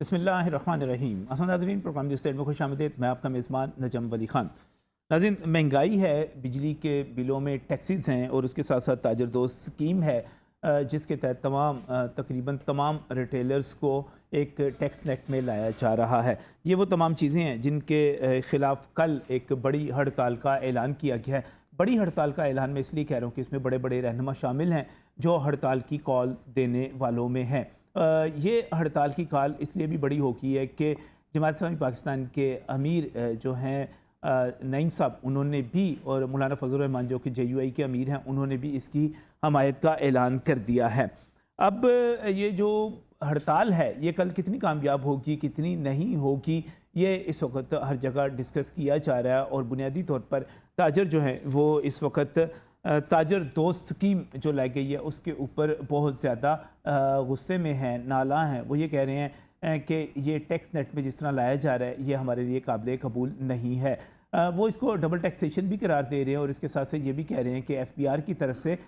बिस्मिल्लाहिर्रहमानिर्रहीम। अस्सलाम नाज़रीन, प्रोग्राम दी स्टेट में खुश आमदीद। मैं आपका मेज़बान नजम वली ख़ान। नाज़रीन, महंगाई है, बिजली के बिलों में टैक्सेस हैं और उसके साथ साथ ताजर दोस्त स्कीम है जिसके तहत तकरीबन तमाम रिटेलर्स को एक टैक्स नेट में लाया जा रहा है। ये वो तमाम चीज़ें हैं जिनके ख़िलाफ़ कल एक बड़ी हड़ताल का ऐलान किया गया है। बड़ी हड़ताल का ऐलान मैं इसलिए कह रहा हूँ कि इसमें बड़े बड़े रहनुमा शामिल हैं जो हड़ताल की कॉल देने वालों में हैं। ये हड़ताल की कॉल इसलिए भी बड़ी होगी है कि जमात इस्लामी पाकिस्तान के अमीर जो हैं नईम साहब, उन्होंने भी, और मौलाना फजल रहमान जो कि JUI के अमीर हैं, उन्होंने भी इसकी हमायत का ऐलान कर दिया है। अब ये जो हड़ताल है ये कल कितनी कामयाब होगी कितनी नहीं होगी, ये इस वक्त हर जगह डिस्कस किया जा रहा है। और बुनियादी तौर पर ताजर जो हैं वो इस वक्त ताजर दोस्त स्कीम जो लाई गई है उसके ऊपर बहुत ज़्यादा गुस्से में हैं, नाला हैं। वो ये कह रहे हैं कि ये टैक्स नेट में जिस तरह लाया जा रहा है ये हमारे लिए काबिल कबूल नहीं है। वो इसको डबल टैक्सेशन भी करार दे रहे हैं और इसके साथ से ये भी कह रहे हैं कि FBR की तरफ से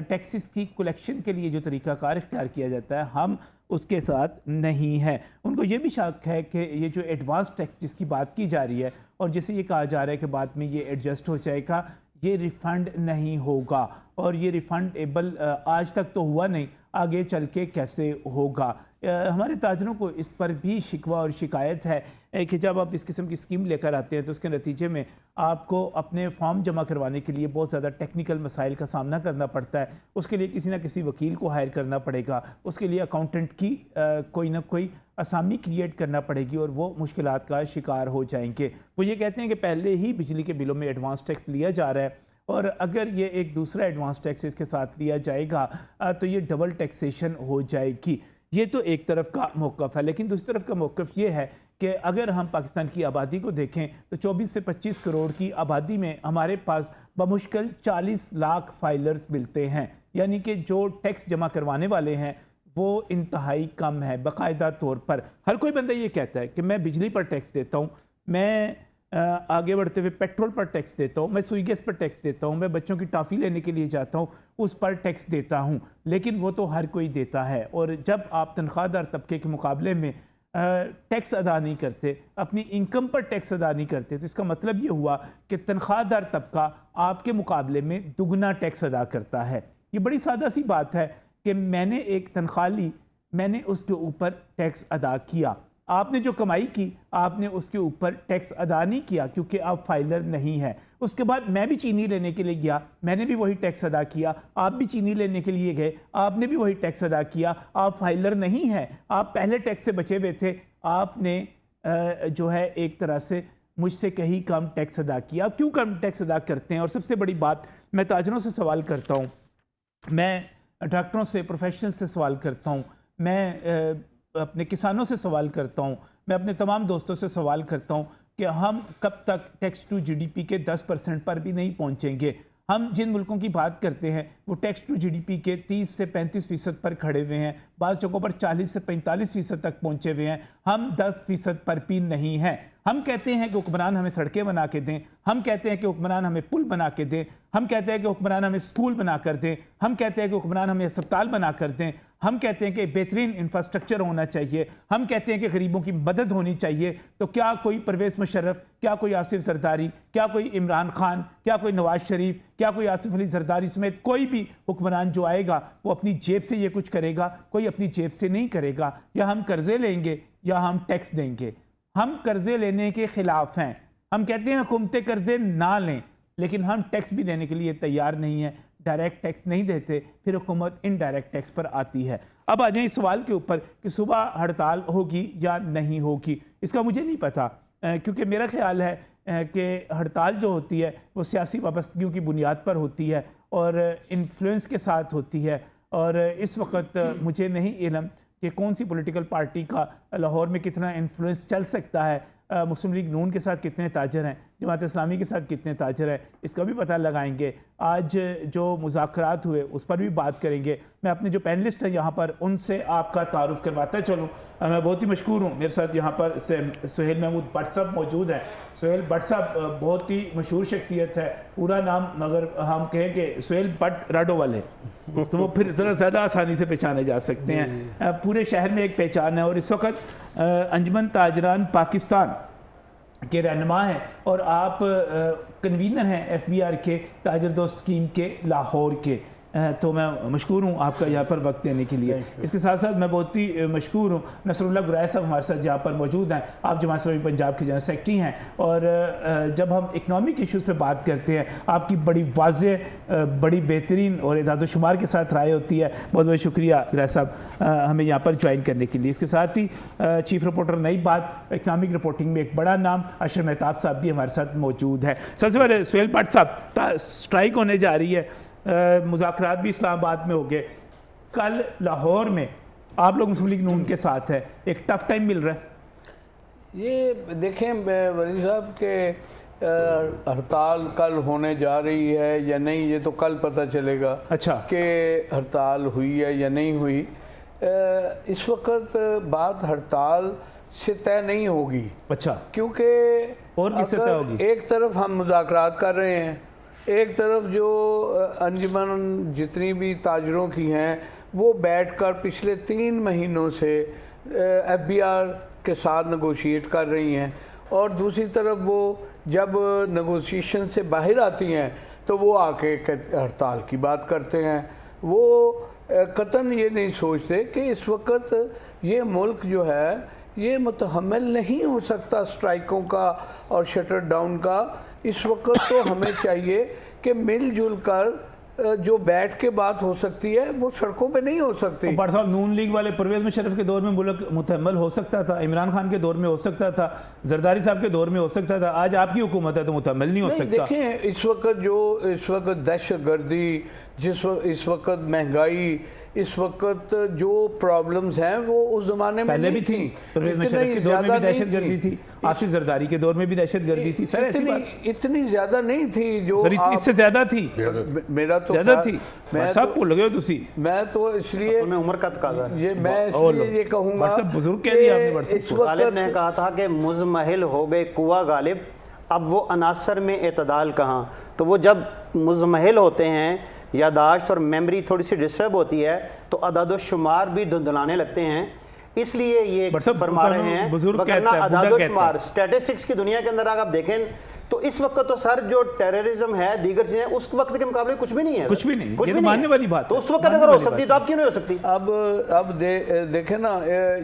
टैक्सेस की कलेक्शन के लिए जो तरीक़ाकार इख्तियार किया जाता है हम उसके साथ नहीं है। उनको ये भी शक है कि ये जो एडवांस टैक्स जिसकी बात की जा रही है और जिसे ये कहा जा रहा है कि बाद में ये एडजस्ट हो जाएगा, ये रिफ़ंड नहीं होगा और ये रिफ़ंडेबल आज तक तो हुआ नहीं, आगे चल के कैसे होगा। हमारे ताजरों को इस पर भी शिकवा और शिकायत है कि जब आप इस किस्म की स्कीम लेकर आते हैं तो उसके नतीजे में आपको अपने फॉर्म जमा करवाने के लिए बहुत ज़्यादा टेक्निकल मसाइल का सामना करना पड़ता है। उसके लिए किसी न किसी वकील को हायर करना पड़ेगा, उसके लिए अकाउंटेंट की कोई ना कोई असामी क्रिएट करना पड़ेगी और वो मुश्किलात का शिकार हो जाएंगे। वो ये कहते हैं कि पहले ही बिजली के बिलों में एडवांस टैक्स लिया जा रहा है और अगर ये एक दूसरा एडवांस टैक्स इसके साथ लिया जाएगा तो ये डबल टैक्सेशन हो जाएगी। ये तो एक तरफ का मौक़िफ़ है, लेकिन दूसरी तरफ का मौक़िफ़ ये है कि अगर हम पाकिस्तान की आबादी को देखें तो 24 से 25 करोड़ की आबादी में हमारे पास बमुश्किल 40 लाख फाइलर्स मिलते हैं, यानी कि जो टैक्स जमा करवाने वाले हैं वो इंतहाई कम है। बाकायदा तौर पर हर कोई बंदा ये कहता है कि मैं बिजली पर टैक्स देता हूँ, मैं आगे बढ़ते हुए पेट्रोल पर टैक्स देता हूँ, मैं सुई गैस पर टैक्स देता हूँ, मैं बच्चों की टॉफ़ी लेने के लिए जाता हूँ उस पर टैक्स देता हूँ, लेकिन वो तो हर कोई देता है। और जब आप तनख्वाहदार तबके के मुकाबले में टैक्स अदा नहीं करते, अपनी इनकम पर टैक्स अदा नहीं करते, तो इसका मतलब ये हुआ कि तनख्वाहदार तबका आपके मुकाबले में दुगना टैक्स अदा करता है। ये बड़ी सादा सी बात है कि मैंने एक तनख्वाह ली, मैंने उसके ऊपर टैक्स अदा किया। आपने जो कमाई की आपने उसके ऊपर टैक्स अदा नहीं किया क्योंकि आप फाइलर नहीं है। उसके बाद मैं भी चीनी लेने के लिए गया, मैंने भी वही टैक्स अदा किया, आप भी चीनी लेने के लिए गए, आपने भी वही टैक्स अदा किया। आप फाइलर नहीं हैं, आप पहले टैक्स से बचे हुए थे, आपने जो है एक तरह से मुझसे कहीं कम टैक्स अदा किया। आप क्यों कम टैक्स अदा करते हैं? और सबसे बड़ी बात, मैं ताजरों से सवाल करता हूँ, मैं डॉक्टरों से, प्रोफेशनल से सवाल करता हूँ, मैं अपने किसानों से सवाल करता हूँ, मैं अपने तमाम दोस्तों से सवाल करता हूँ कि हम कब तक टैक्स टू GDP के 10% पर भी नहीं पहुँचेंगे। हम जिन मुल्कों की बात करते हैं वो टैक्स टू GDP के 30 से 35% पर खड़े हुए हैं, बाज़ जगहों पर 40 से 45% तक पहुँचे हुए हैं, हम 10% पर भी नहीं हैं। हम कहते हैं कि हुक्मरान हमें सड़कें बना के दें, हम कहते हैं कि हुक्मरान हमें पुल बना के दें, हम कहते हैं कि हुक्मरान हमें स्कूल बना कर दें, हम कहते हैं कि हुक्मरान हमें अस्पताल बना कर दें, हम कहते हैं कि बेहतरीन इंफ्रास्ट्रक्चर होना चाहिए, हम कहते हैं कि गरीबों की मदद होनी चाहिए। तो क्या कोई परवेज़ मुशर्रफ, क्या कोई आसिफ जरदारी, क्या कोई इमरान खान, क्या कोई नवाज शरीफ, क्या कोई आसिफ अली जरदारी समेत कोई भी हुक्मरान जो आएगा वो अपनी जेब से ये कुछ करेगा? कोई अपनी जेब से नहीं करेगा। या हम कर्जे लेंगे या हम टैक्स देंगे। हम कर्जे लेने के ख़िलाफ़ हैं, हम कहते हैं हुकूमतें कर्जे ना लें, लेकिन हम टैक्स भी देने के लिए तैयार नहीं है। डायरेक्ट टैक्स नहीं देते, फिर हुकूमत इनडायरेक्ट टैक्स पर आती है। अब आ जाए इस सवाल के ऊपर कि सुबह हड़ताल होगी या नहीं होगी, इसका मुझे नहीं पता, क्योंकि मेरा ख्याल है कि हड़ताल जो होती है वो सियासी वाबस्तगियों की बुनियाद पर होती है और इन्फ्लुएंस के साथ होती है। और इस वक्त मुझे नहीं इल्म कि कौन सी पॉलिटिकल पार्टी का लाहौर में कितना इन्फ्लुएंस चल सकता है, मुस्लिम लीग नून के साथ कितने ताजर हैं, जमात इस्लामी के साथ कितने ताजर हैं इसका भी पता लगाएंगे। आज जो मुज़ाकरात हुए उस पर भी बात करेंगे। मैं अपने जो पैनलिस्ट हैं यहाँ पर उनसे आपका तारुफ करवाता चलूँ। मैं बहुत ही मशहूर हूँ, मेरे साथ यहाँ पर सुहेल महमूद भट्ट साहब मौजूद हैं। सुहेल भट्ट साहब बहुत ही मशहूर शख्सियत है, पूरा नाम अगर हम कहें कि सुहेल भट्ट राडो वाले तो वो फिर ज़रा ज़्यादा आसानी से पहचाने जा सकते हैं। पूरे शहर में एक पहचान है और इस वक्त अंजुमन ताजरान पाकिस्तान के रहनुमा हैं और आप कन्वीनर हैं FBR के ताजर दोस्त स्कीम के लाहौर के। तो मैं मशकूर हूँ आपका यहाँ पर वक्त देने के लिए। इसके साथ साथ मैं बहुत ही मशकूर हूँ नसरुल्लाह गुराया साहब हमारे साथ यहाँ पर मौजूद हैं। आप जमात इस्लामी पंजाब के जनरल सेक्रेटरी हैं और जब हम इकनॉमिक इश्यूज़ पे बात करते हैं आपकी बड़ी वाज़ेह, बड़ी बेहतरीन और इदाद-ओ-शुमार के साथ राय होती है। बहुत बहुत शुक्रिया गुराया साहब हमें यहाँ पर ज्वाइन करने के लिए। इसके साथ ही चीफ रिपोर्टर नई बात इकनॉमिक रिपोर्टिंग में एक बड़ा नाम अशरफ मेहताब साहब भी हमारे साथ मौजूद है। सबसे पहले सुहेल भट्ट साहब, स्ट्राइक होने जा रही है, मुज़ाकरात भी इस्लामाबाद में हो गए, कल लाहौर में आप लोग मुस्लिम लीग नून के साथ है, एक टफ टाइम मिल रहा है। ये देखें वली साहब के हड़ताल कल होने जा रही है या नहीं ये तो कल पता चलेगा। अच्छा, कि हड़ताल हुई है या नहीं हुई। इस वक्त बात हड़ताल से तय नहीं होगी। अच्छा, क्योंकि और किससे तय होगी? एक तरफ हम मुज़ाकरात कर रहे हैं, एक तरफ जो अंजुमन जितनी भी ताजरों की हैं वो बैठकर पिछले 3 महीनों से FBR के साथ नेगोशिएट कर रही हैं, और दूसरी तरफ वो जब नेगोशिएशन से बाहर आती हैं तो वो आके हड़ताल की बात करते हैं। वो कतन ये नहीं सोचते कि इस वक्त ये मुल्क जो है ये मुतहम्मिल नहीं हो सकता स्ट्राइकों का और शटर डाउन का। इस वक्त तो हमें चाहिए कि मिलजुल कर जो बैठ के बात हो सकती है वो सड़कों पे नहीं हो सकती। भट्ट साहब, नून लीग वाले परवेज़ मुशर्रफ के दौर में मुल्क मुतहम्मिल हो सकता था, इमरान खान के दौर में हो सकता था, जरदारी साहब के दौर में हो सकता था, आज आपकी हुकूमत है तो मुतहम्मिल नहीं हो सकता। देखें इस वक्त दहशत गर्दी, इस वक्त महंगाई, इस वक्त जो प्रॉब्लम्स हैं वो उस जमाने में पहले भी थी। परवेज़ मुशर्रफ के दौर में भी दहशत गर्दी थी, आसिफ जरदारी के दौर में भी दहशत गर्दी थी। सर इतनी ज्यादा नहीं थी जो इससे ज्यादा थी। मेरा तो ज्यादा थी। मैं सब भूल गए तुसी। मैं तो इसलिए उम्र का तकाजा है। ये मैं इसलिए ये कहूँगा, बुजुर्ग कह दिया आपने। गालिब ने कहा था कि मुज़महिल हो गए कुआ गालिब, अब वो अनासर में एतदाल कहाँ। तो वो जब मुज़महिल होते हैं, यादाश्त और मेमोरी थोड़ी सी डिस्टर्ब होती है तो अदाद-ओ-शुमार भी धुंधलाने लगते हैं। इसलिए ये फरमा रहे हैं वरना अदाद-ओ-शुमार स्टैटिस्टिक्स की दुनिया के अंदर अगर आप देखें तो इस वक्त तो सर जो टेररिज्म है दीगर चीजें उस वक्त के मुकाबले कुछ भी नहीं है। कुछ भी नहीं, कुछ भी मानने वाली बात। तो उस वक्त अगर हो सकती तो अब क्यों नहीं हो सकती? अब देखें ना,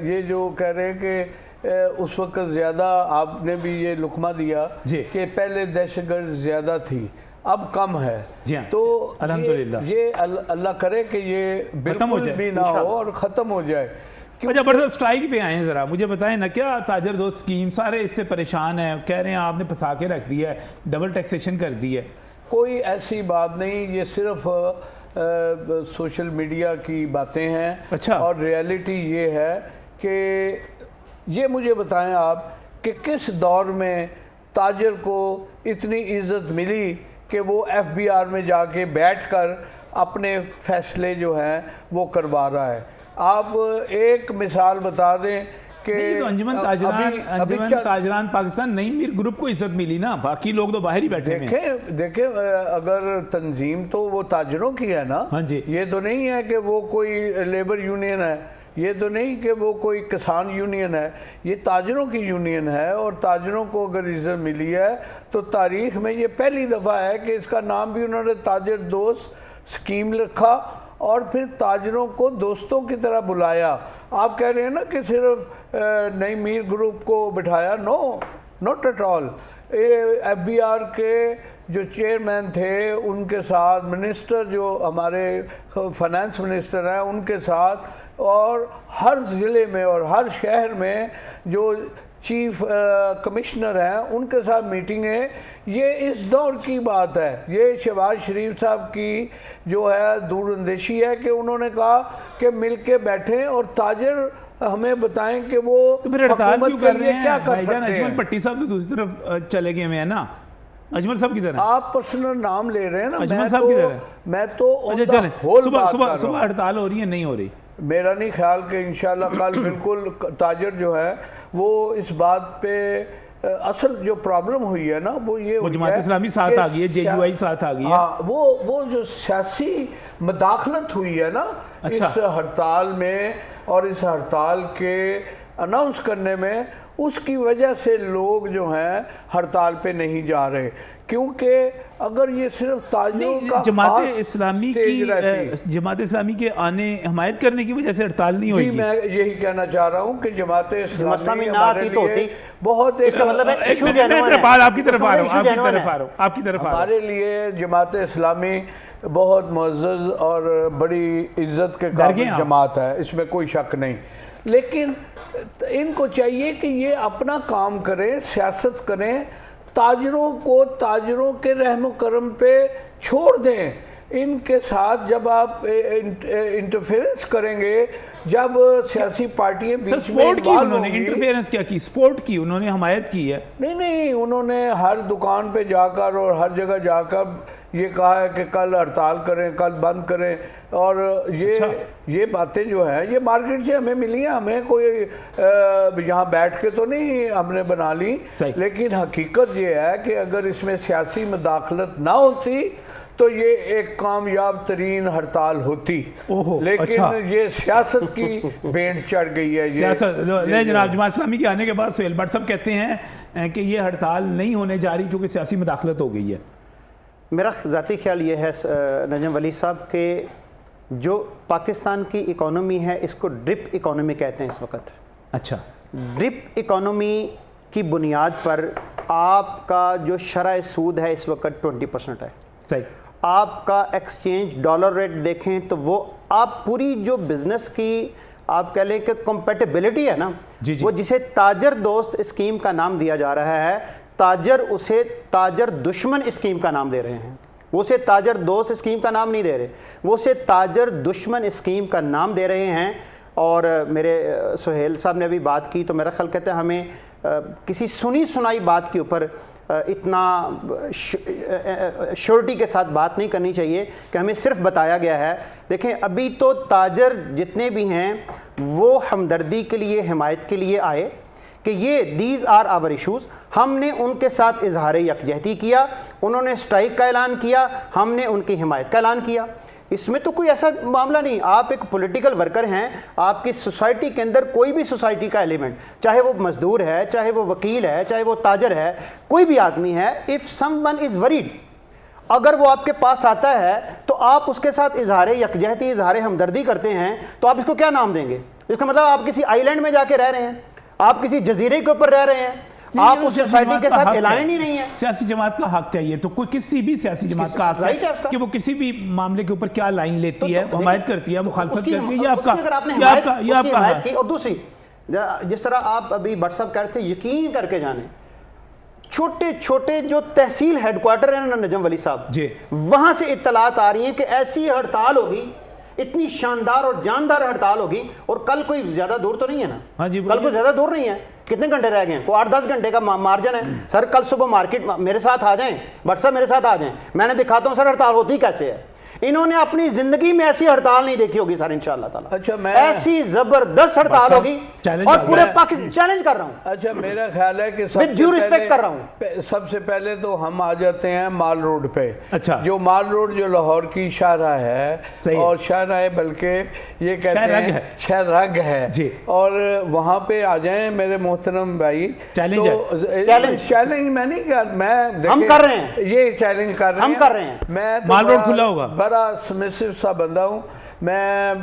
ये जो कह रहे हैं कि उस वक्त ज्यादा, आपने भी ये लुकमा दिया कि पहले दहशतगर्द ज्यादा थी अब कम है। तो अल्हम्दुलिल्लाह ये अल्लाह करे कि ये बिल्कुल भी ना हो और ख़त्म हो जाए। अच्छा, बड़ा स्ट्राइक पे आए हैं, ज़रा मुझे बताएं ना, क्या ताजर दोस्त स्कीम सारे इससे परेशान हैं, कह रहे हैं आपने फंसा के रख दिया है, डबल टैक्सेशन कर दी है। कोई ऐसी बात नहीं, ये सिर्फ सोशल मीडिया की बातें हैं। अच्छा, और रियलिटी ये है कि ये मुझे बताएं आप कि किस दौर में ताजर को इतनी इज्जत मिली कि वो FBR में जाके बैठकर अपने फैसले जो हैं वो करवा रहा है। आप एक मिसाल बता दें कि तो अंजुमन ताजरान पाकिस्तान नई मीर ग्रुप को इज्जत मिली ना, बाकी लोग तो बाहर ही बैठे हैं। देखें अगर तंजीम तो वो ताजरों की है ना। हाँ जी, ये तो नहीं है कि वो कोई लेबर यूनियन है, ये तो नहीं कि वो कोई किसान यूनियन है, ये ताजरों की यूनियन है। और ताजरों को अगर इज्जत मिली है तो तारीख में ये पहली दफ़ा है कि इसका नाम भी उन्होंने ताजर दोस्त स्कीम रखा और फिर ताजरों को दोस्तों की तरह बुलाया। आप कह रहे हैं ना कि सिर्फ नई मीर ग्रुप को बिठाया, no, not at all. FBR के जो चेयरमैन थे उनके साथ, मिनिस्टर जो हमारे फाइनेंस मिनिस्टर हैं उनके साथ, और हर ज़िले में और हर शहर में जो चीफ कमिश्नर हैं उनके साथ मीटिंगें। ये इस दौर की बात है, ये शहबाज शरीफ साहब की जो है दूरअंदेशी है कि उन्होंने कहा कि मिल के बैठें और ताजर हमें बताएं कि वो तो फिर हड़ताल क्यों कर रहे हैं? क्या कर सकते हैं? अजमल भट्टी साहब तो दूसरी तरफ चले गए हैं ना, अजमल साहब किधर है? आप पर्सनल नाम ले रहे हैं ना, अजमल साहब किधर है? मैं तो अच्छा चलें, सुबह हड़ताल हो रही है, नहीं हो रही? मेरा नहीं ख्याल कि इंशाल्लाह कल बिल्कुल ताजर जो है वो इस बात पे असल जो प्रॉब्लम हुई है ना वो ये वो जमात इस्लामी साथ आ गई है, JUI साथ आ गई है। हाँ, वो जो सियासी मदाखलत हुई है ना अच्छा। इस हड़ताल में और इस हड़ताल के अनाउंस करने में, उसकी वजह से लोग जो हैं हड़ताल पे नहीं जा रहे, क्योंकि अगर ये सिर्फ ताजरों का जमात इस्लामी के आने हमायत करने की वजह से हड़ताल नहीं हुई। मैं यही कहना चाह रहा हूँ कि जमात इस्लामी ना आती तो होती, बहुत इसका मतलब है इशू जेन्युइन है। आपकी तरफ आ रहा हूँ। हमारे लिए जमात इस्लामी बहुत मुअज़्ज़ज़ और बड़ी इज्जत के काबिल जमात है, इसमें कोई शक नहीं, लेकिन इनको चाहिए कि ये अपना काम करें, सियासत करें, ताजरों को ताजरों के रहम करम पे छोड़ दें। इनके साथ जब आप इंटरफेरेंस करेंगे, जब सियासी पार्टियां बीच में सपोर्ट की, उन्होंने इंटरफेरेंस क्या की? सपोर्ट की, उन्होंने हमायत की है। नहीं, उन्होंने हर दुकान पे जाकर और हर जगह जाकर ये कहा है कि कल हड़ताल करें, कल बंद करें, और ये बातें जो है ये मार्केट से हमें मिली हैं, हमें कोई यहाँ बैठ के तो नहीं हमने बना ली, लेकिन हकीकत ये है कि अगर इसमें सियासी मदाखलत ना होती तो ये एक कामयाब तरीन हड़ताल होती, लेकिन ये सियासत की भेंट चढ़ गई है। सियासत जनाब, जमात इस्लामी के आने के बाद सुहेल भट्ट साहब कहते हैं कि ये हड़ताल नहीं होने जा रही क्योंकि सियासी मदाखलत हो गई है। मेरा ज़ाती ख्याल ये है नजम वली साहब के जो पाकिस्तान की इकोनॉमी है इसको ड्रिप इकोनॉमी कहते हैं इस वक्त। अच्छा, ड्रिप इकोनॉमी की बुनियाद पर आपका जो शरह सूद है इस वक्त 20% है। सही। आपका एक्सचेंज डॉलर रेट देखें तो वो आप पूरी जो बिज़नेस की आप कह लें कि कंपेटिबिलिटी है ना, वो जिसे ताजर दोस्त स्कीम का नाम दिया जा रहा है, ताजर उसे ताजर दुश्मन स्कीम का नाम दे रहे हैं। वो उसे ताजर दोस्त स्कीम का नाम नहीं दे रहे, वो उसे ताजर दुश्मन स्कीम का नाम दे रहे हैं। और मेरे सुहेल साहब ने अभी बात की तो मेरा ख्याल कहते हैं हमें किसी सुनी सुनाई बात के ऊपर इतना श्योरिटी के साथ बात नहीं करनी चाहिए कि हमें सिर्फ बताया गया है। देखें, अभी तो ताजर जितने भी हैं वो हमदर्दी के लिए, हिमायत के लिए आए कि ये दीज आर आवर इशूज़। हमने उनके साथ इजहार यकजहती किया, उन्होंने स्ट्राइक का ऐलान किया, हमने उनकी हिमायत का ऐलान किया। इसमें तो कोई ऐसा मामला नहीं। आप एक पॉलिटिकल वर्कर हैं, आपकी सोसाइटी के अंदर कोई भी सोसाइटी का एलिमेंट, चाहे वो मजदूर है, चाहे वो वकील है, चाहे वो ताजर है, कोई भी आदमी है, इफ़ समवन इज़ वरीड, अगर वो आपके पास आता है तो आप उसके साथ इजहार यकजहती, इजहार हमदर्दी करते हैं, तो आप इसको क्या नाम देंगे? इसका मतलब आप किसी आइलैंड में जाके रह रहे हैं, आप किसी जजीरे के ऊपर रह रहे हैं, आप उस सोसाइटी के साथ एलाइन ही नहीं है। सियासी जमात का हक है ये, तो कोई किसी भी सियासी जमात का हक है कि वो किसी भी मामले के ऊपर क्या लाइन लेती है, हमायत करती है, मुखालफत करती है, ये आपका। और दूसरी, जिस तरह आप अभी व्हाट्सएप कर रहे थे, यकीन करके जाने छोटे छोटे जो तहसील हेडक्वार्टर है ना नजम वली साहब जी, वहां से इत्तलात आ रही है कि ऐसी हड़ताल होगी, इतनी शानदार और जानदार हड़ताल होगी, और कल कोई ज्यादा दूर तो नहीं है ना? हाँ जी, कल कोई ज्यादा दूर नहीं है। कितने घंटे रह गए? 8-10 घंटे का मार्जिन है सर। कल सुबह मार्केट मेरे साथ आ जाएं, व्हाट्सएप मेरे साथ आ जाएं, मैंने दिखाता हूं सर हड़ताल होती कैसे है। इन्होंने अपनी जिंदगी में ऐसी हड़ताल नहीं देखी होगी सर, इंशाअल्लाह ताला। अच्छा, मैं ऐसी जबरदस्त हड़ताल होगी और पूरे पाकिस्तान चैलेंज कर रहा हूं। अच्छा, मेरा ख्याल है कि विद ड्यू रिस्पेक्ट कर रहा हूं, सबसे पहले तो हम आ जाते हैं माल रोड पे। अच्छा, जो माल रोड जो लाहौर की शाहराह है, और शाहराह बल्कि ये कहते हैं शहरग है जी, और वहां पे आ जाएं मेरे मोहतरम भाई। चैलेंज मैं नहीं कर, मैं हम कर रहे हैं, ये चैलेंज कर रहे हैं, हम कर रहे हैं। मैं माल रोड खुला होगा, बड़ा सबमिसिव सा बंदा हूँ मैं,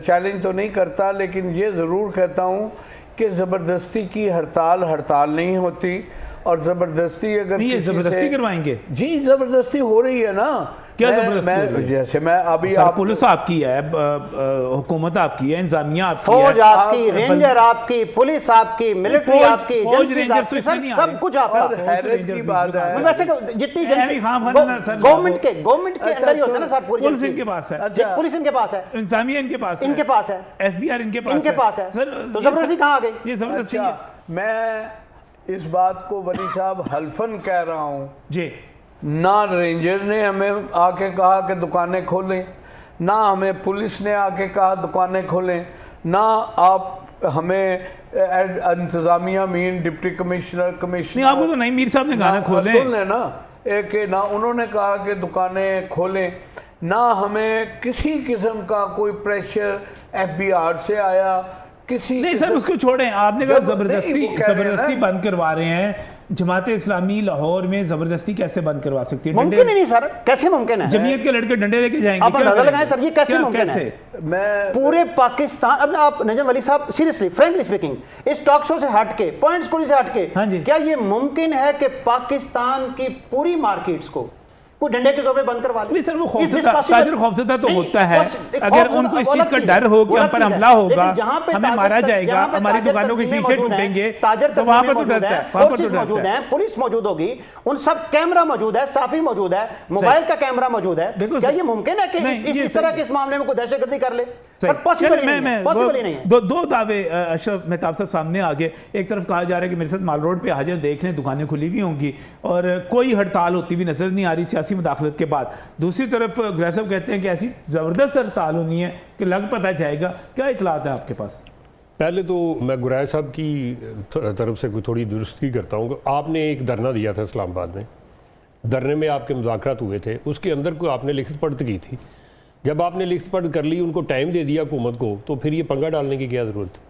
चैलेंज तो नहीं करता, लेकिन ये ज़रूर कहता हूँ कि ज़बरदस्ती की हड़ताल नहीं होती, और ज़बरदस्ती अगर नहीं, ज़बरदस्ती करवाएंगे जी, ज़बरदस्ती हो रही है ना। क्या जबरदस्ती? जैसे मैं अभी पुलिस आपकी है, हुकूमत आपकी है, इंतजामिया आपकी है, फौज आपकी, रेंजर आपकी, पुलिस आपकी, मिलिट्री आपकी, सब कुछ आपका। हैरत की बात है, वैसे जितनी गवर्नमेंट के अंदर ही होता है ना सर, पूरी पुलिस इनके पास है, पुलिस इनके पास है, इंतजामिया इनके पास है, FBI इनके पास है सर। तो जबरदस्ती कहाँ आ गई? ये जबरदस्ती है। मैं इस बात को वली साहब हल्फन कह रहा हूँ, जी ना रेंजर ने हमें आके कहा कि दुकानें खोलें, ना हमें पुलिस ने आके कहा दुकानें खोलें, ना आप हमें इंतज़ामिया मीन डिप्टी कमिश्नर नहीं, आपको तो नहीं मीर साहब ने गाना खोले सुन लेना, एक ना उन्होंने कहा कि दुकानें खोलें, ना हमें किसी किस्म का कोई प्रेशर FBI से आया, किसी नहीं सर उसको छोड़ें, आपने कहा जब- नहीं, वो कह रहे हैं जबरदस्ती ना। बंद करवा रहे हैं। जमात इस्लामी लाहौर में जबरदस्ती कैसे बंद करवा सकती है? मुमकिन ही नहीं सर, कैसे मुमकिन है? जमीयत के लड़के डंडे लेके जाएंगे, आप क्या अंदाजा करेंगे? लगाएं सर, ये कैसे क्या- मुमकिन है? कैसे? मैं पूरे पाकिस्तान, अब आप नजम वली साहब सीरियसली फ्रैंकली स्पीकिंग, इस टॉक शो से हटके, पॉइंट स्कूल से हटके, हाँ जी। क्या ये मुमकिन है कि पाकिस्तान की पूरी मार्केट्स को कोई डंडे के जोर पे बंद करवा ले? नहीं सर, वो Is this खौफजदा, possible? ताजर खौफजदा तो नहीं, होता है। एक अगर खौफजदा उनको इस वो चीज अलग का चीज़ है, डर हो कि वो हम अलग पर चीज़ है। हमला होगा, लेकिन जहाँ पे हमें ताजर मारा तक- जाएगा, जहाँ पे हमारी ताजर दुकानों के तंजीमें शीशे मौजूद हैं, टूटेंगे, ताजर तो वहाँ पर तो तंजीमें डरता है, मौजूद वहाँ पर फोर्सेस तो डरता मौजूद है। हैं, पुलिस मौजूद होगी, उन सब कैमरा मौजूद है, साफी मौजूद है, मोबाइल का कैमरा मौजूद है। बिल्कुल क्या सर। ये मुमकिन है कि नहीं, ये इस तरह सही के इस मामले में कोई दहशतगर्दी कर ले? सही। पर पॉसिबल चलिए, ही नहीं है, पॉसिबल ही नहीं है। दो दावे अशरफ मेहताब साहब सामने आ गए। एक तरफ कहा जा रहा है कि मेरे साथ माल रोड पे आ जाए, देख लें दुकानें खुली हुई होंगी और कोई हड़ताल होती हुई नजर नहीं आ रही सियासी मुदाखलत के बाद। दूसरी तरफ ग्रह साहब कहते हैं कि ऐसी जबरदस्त हड़ताल होनी है कि लग पता जाएगा। क्या इतलात है आपके पास? पहले तो मैं गुराय साहब की तरफ से थोड़ी दुरुस्ती करता हूँ। आपने एक धरना दिया था इस्लामाबाद में, धरने में आपके मुज़ाकरात हुए थे, उसके अंदर को आपने लिखित पढ़त की थी। जब आपने लिखित पढ़त कर ली, उनको टाइम दे दिया हुकूमत को, तो फिर ये पंगा डालने की क्या ज़रूरत है?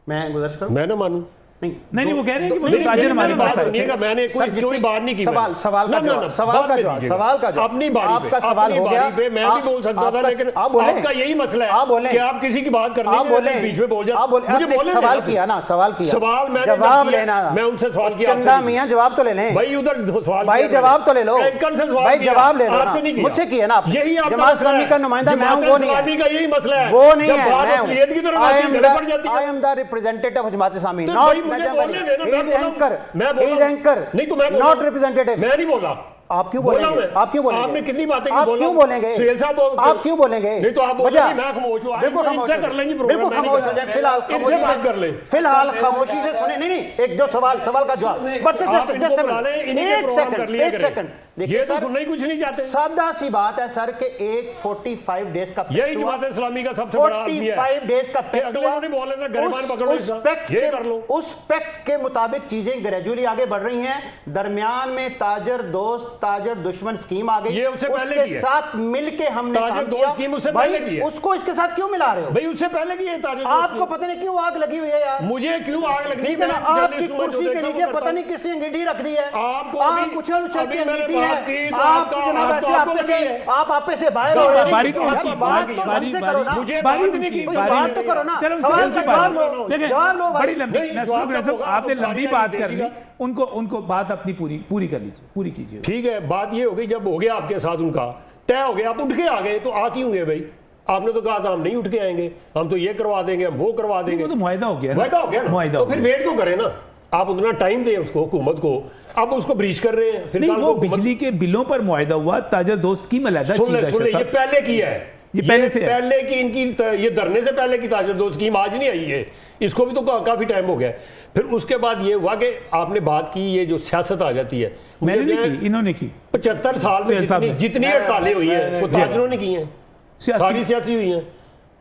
मैं गुजारिश करूं? मैं ना मानूं। नहीं, वो कह रहे हैं कि वो नहीं, ताजर नहीं, हमारे मैंने पास बात आए सुनिएगा, थे। मैंने कोई सर, कोई बात नहीं की। सवाल मैंने। सवाल का ना, ना, जवाब, ना, सवाल बाद का में जवाब, दीजिएगा। सवाल का जवाब। अपनी बारी आपका पे, सवाल अपनी हो गया। बारी पे मैं भी बोल सकता था, आपका- लेकिन आप बोलें। आपका यही मसला आप है बोलें। कि आप किसी की बात करने आप बोले, बीच में बोल जाते। आप बोले, मुझे आपने बोलने सवाल देना। किया ना, सवाल किया, सवाल मैंने जवाब किया, लेना। मैं उनसे सवाल किया, चंदा आपसे मियां जवाब तो ले लें भाई, उधर सवाल भाई, किया जवाब मैंने। तो ले लो एंकर से सवाल भाई, किया, जवाब ले लो आपसे नहीं ना, किया। मुझसे किया ना आपने। यही आपका जमात मसला इस्लामी है। का नुमाइंदा मैं हूं, जमात वो नहीं इस्लामी है, का यही मसला है। वो नहीं जब है। बात असलियत की तरफ आती है, गले पड़ जाती है। I am the representative of Jamaat Islami, तो not भाई मुझे बोलने देना, मैं he is बोला हूं। anchor, मैं he बोला is हूं। anchor, नहीं तो मैं बोला not हूं। representative। मैं नहीं बोला। आप क्यों बोला बोलेंगे? मैं। आप क्यों बोलेंगे? आपने कितनी बातें की, आप बोला क्यों हूं। बोलेंगे? सुहेल साहब आप क्यों बोलेंगे? नहीं तो आप वजह- बोलेंगे, मैं खामोश हूं। बिल्कुल आप खामोश इनसे हो कर लेंगे जाए, प्रोग्राम, बिल्कुल मैं नहीं खामोश हो कर जाए, रहा। फिलहाल इनसे खामोशी बात कर ले। फिलहाल खामोशी से सुने। नहीं, एक दो सवाल का जवाब बस आप इनको बुला लें, इन्हीं के प्रोग्राम कर लिया एक करें। सेकंड ये देखिए तो सर, सुनना ही कुछ नहीं चाहते। सादा सी बात है सर कि एक 45 डेज का पैक्ट यही हुआ। जमात इस्लामी का सबसे बड़ा आदमी है। 45 डेज का कि पैक्ट अगले हुआ। को नहीं बोले ना, गिरफ्तार पकड़ो उस इसका। पैक्ट ये के- कर लो। उस पैक्ट के मुताबिक चीजें ग्रेजुअली आगे बढ़ रही हैं। दरमियान में ताजर दोस्त ताजर दुश्मन स्कीम आ गई। ये उससे पहले उसके की है। साथ मिलके हमने ताजर काम दोस्त किया। स्कीम उससे भाई, पहले की है। उसको इसके साथ क्यों मिला रहे हो? भाई उससे पहले की है ताजर दोस्त आपको की। पता नहीं क्यों आग लगी हुई है यार। मुझे क्यों आग लग रही ठीक है ना, मैं आपकी जर्नलिस्ट हूं, मैं जो कुर्सी के देखता हूं नीचे वो पता करता नहीं किसने अंगीठी रख दी है। आपको आप अभी- उछल उछल अभी के मैंने अंगीठी बात है। की तो आप आपका- जनाब आपको ऐसे आपको आपे से लगी है। आप आपे से बाहर हो रहे हैं। बारी तो यार, आपकी- बात तो बारी- ढंग से करो ना। मुझे बारी बात नहीं की। कोई बारी बात तो नहीं करो ना। चलो सवाल का जवाब लो, देखें, जवाब लो भाई। बड़ी लंबी नहीं, नसरुल जवाब ग्रह साहब, तो आपने होगा, लंबी बारी बात दे कर ली, दीजिएगा। उनको बात अपनी पूरी कर लीजिए, पूरी कीजिए। ठीक है, बात ये हो गई, जब हो गया आपके साथ उनका तय हो गया, आप उठ के आ गए, तो आ क्यों गए भाई? आपने तो कहा था हम नहीं उठ के आएंगे, हम तो ये करवा देंगे, हम वो करवा देंगे। वो तो मुआहिदा हो गया ना। मुआहिदा हो गया ना, मुआहिदा तो हो फिर गया। वेट तो करें ना। आप उतना टाइम दें उसको, हुकूमत को। अब उसको ब्रीच कर रहे हैं। फिर नहीं, कल वो को हुकूमत- बिजली के बिलों पर मुआहिदा हुआ, ताजर दोस्त स्कीम अलहदा सुन ले, चीज है सुन ले, शाह ये साहब। पहले की है। ये पहले से है। पहले की इनकी ये धरने से पहले की ताजर दोस्त स्कीम आज नहीं आई है, इसको भी तो काफी टाइम हो गया। फिर उसके बाद ये हुआ कि आपने बात की, ये जो सियासत आ जाती है। मैंने नहीं की, इन्होंने की। 75 साल में सुहेल साहब जितनी ने। जितनी हड़तालें हुई हैं वो ताजरों ने की हैं, सारी सियासी हुई हैं।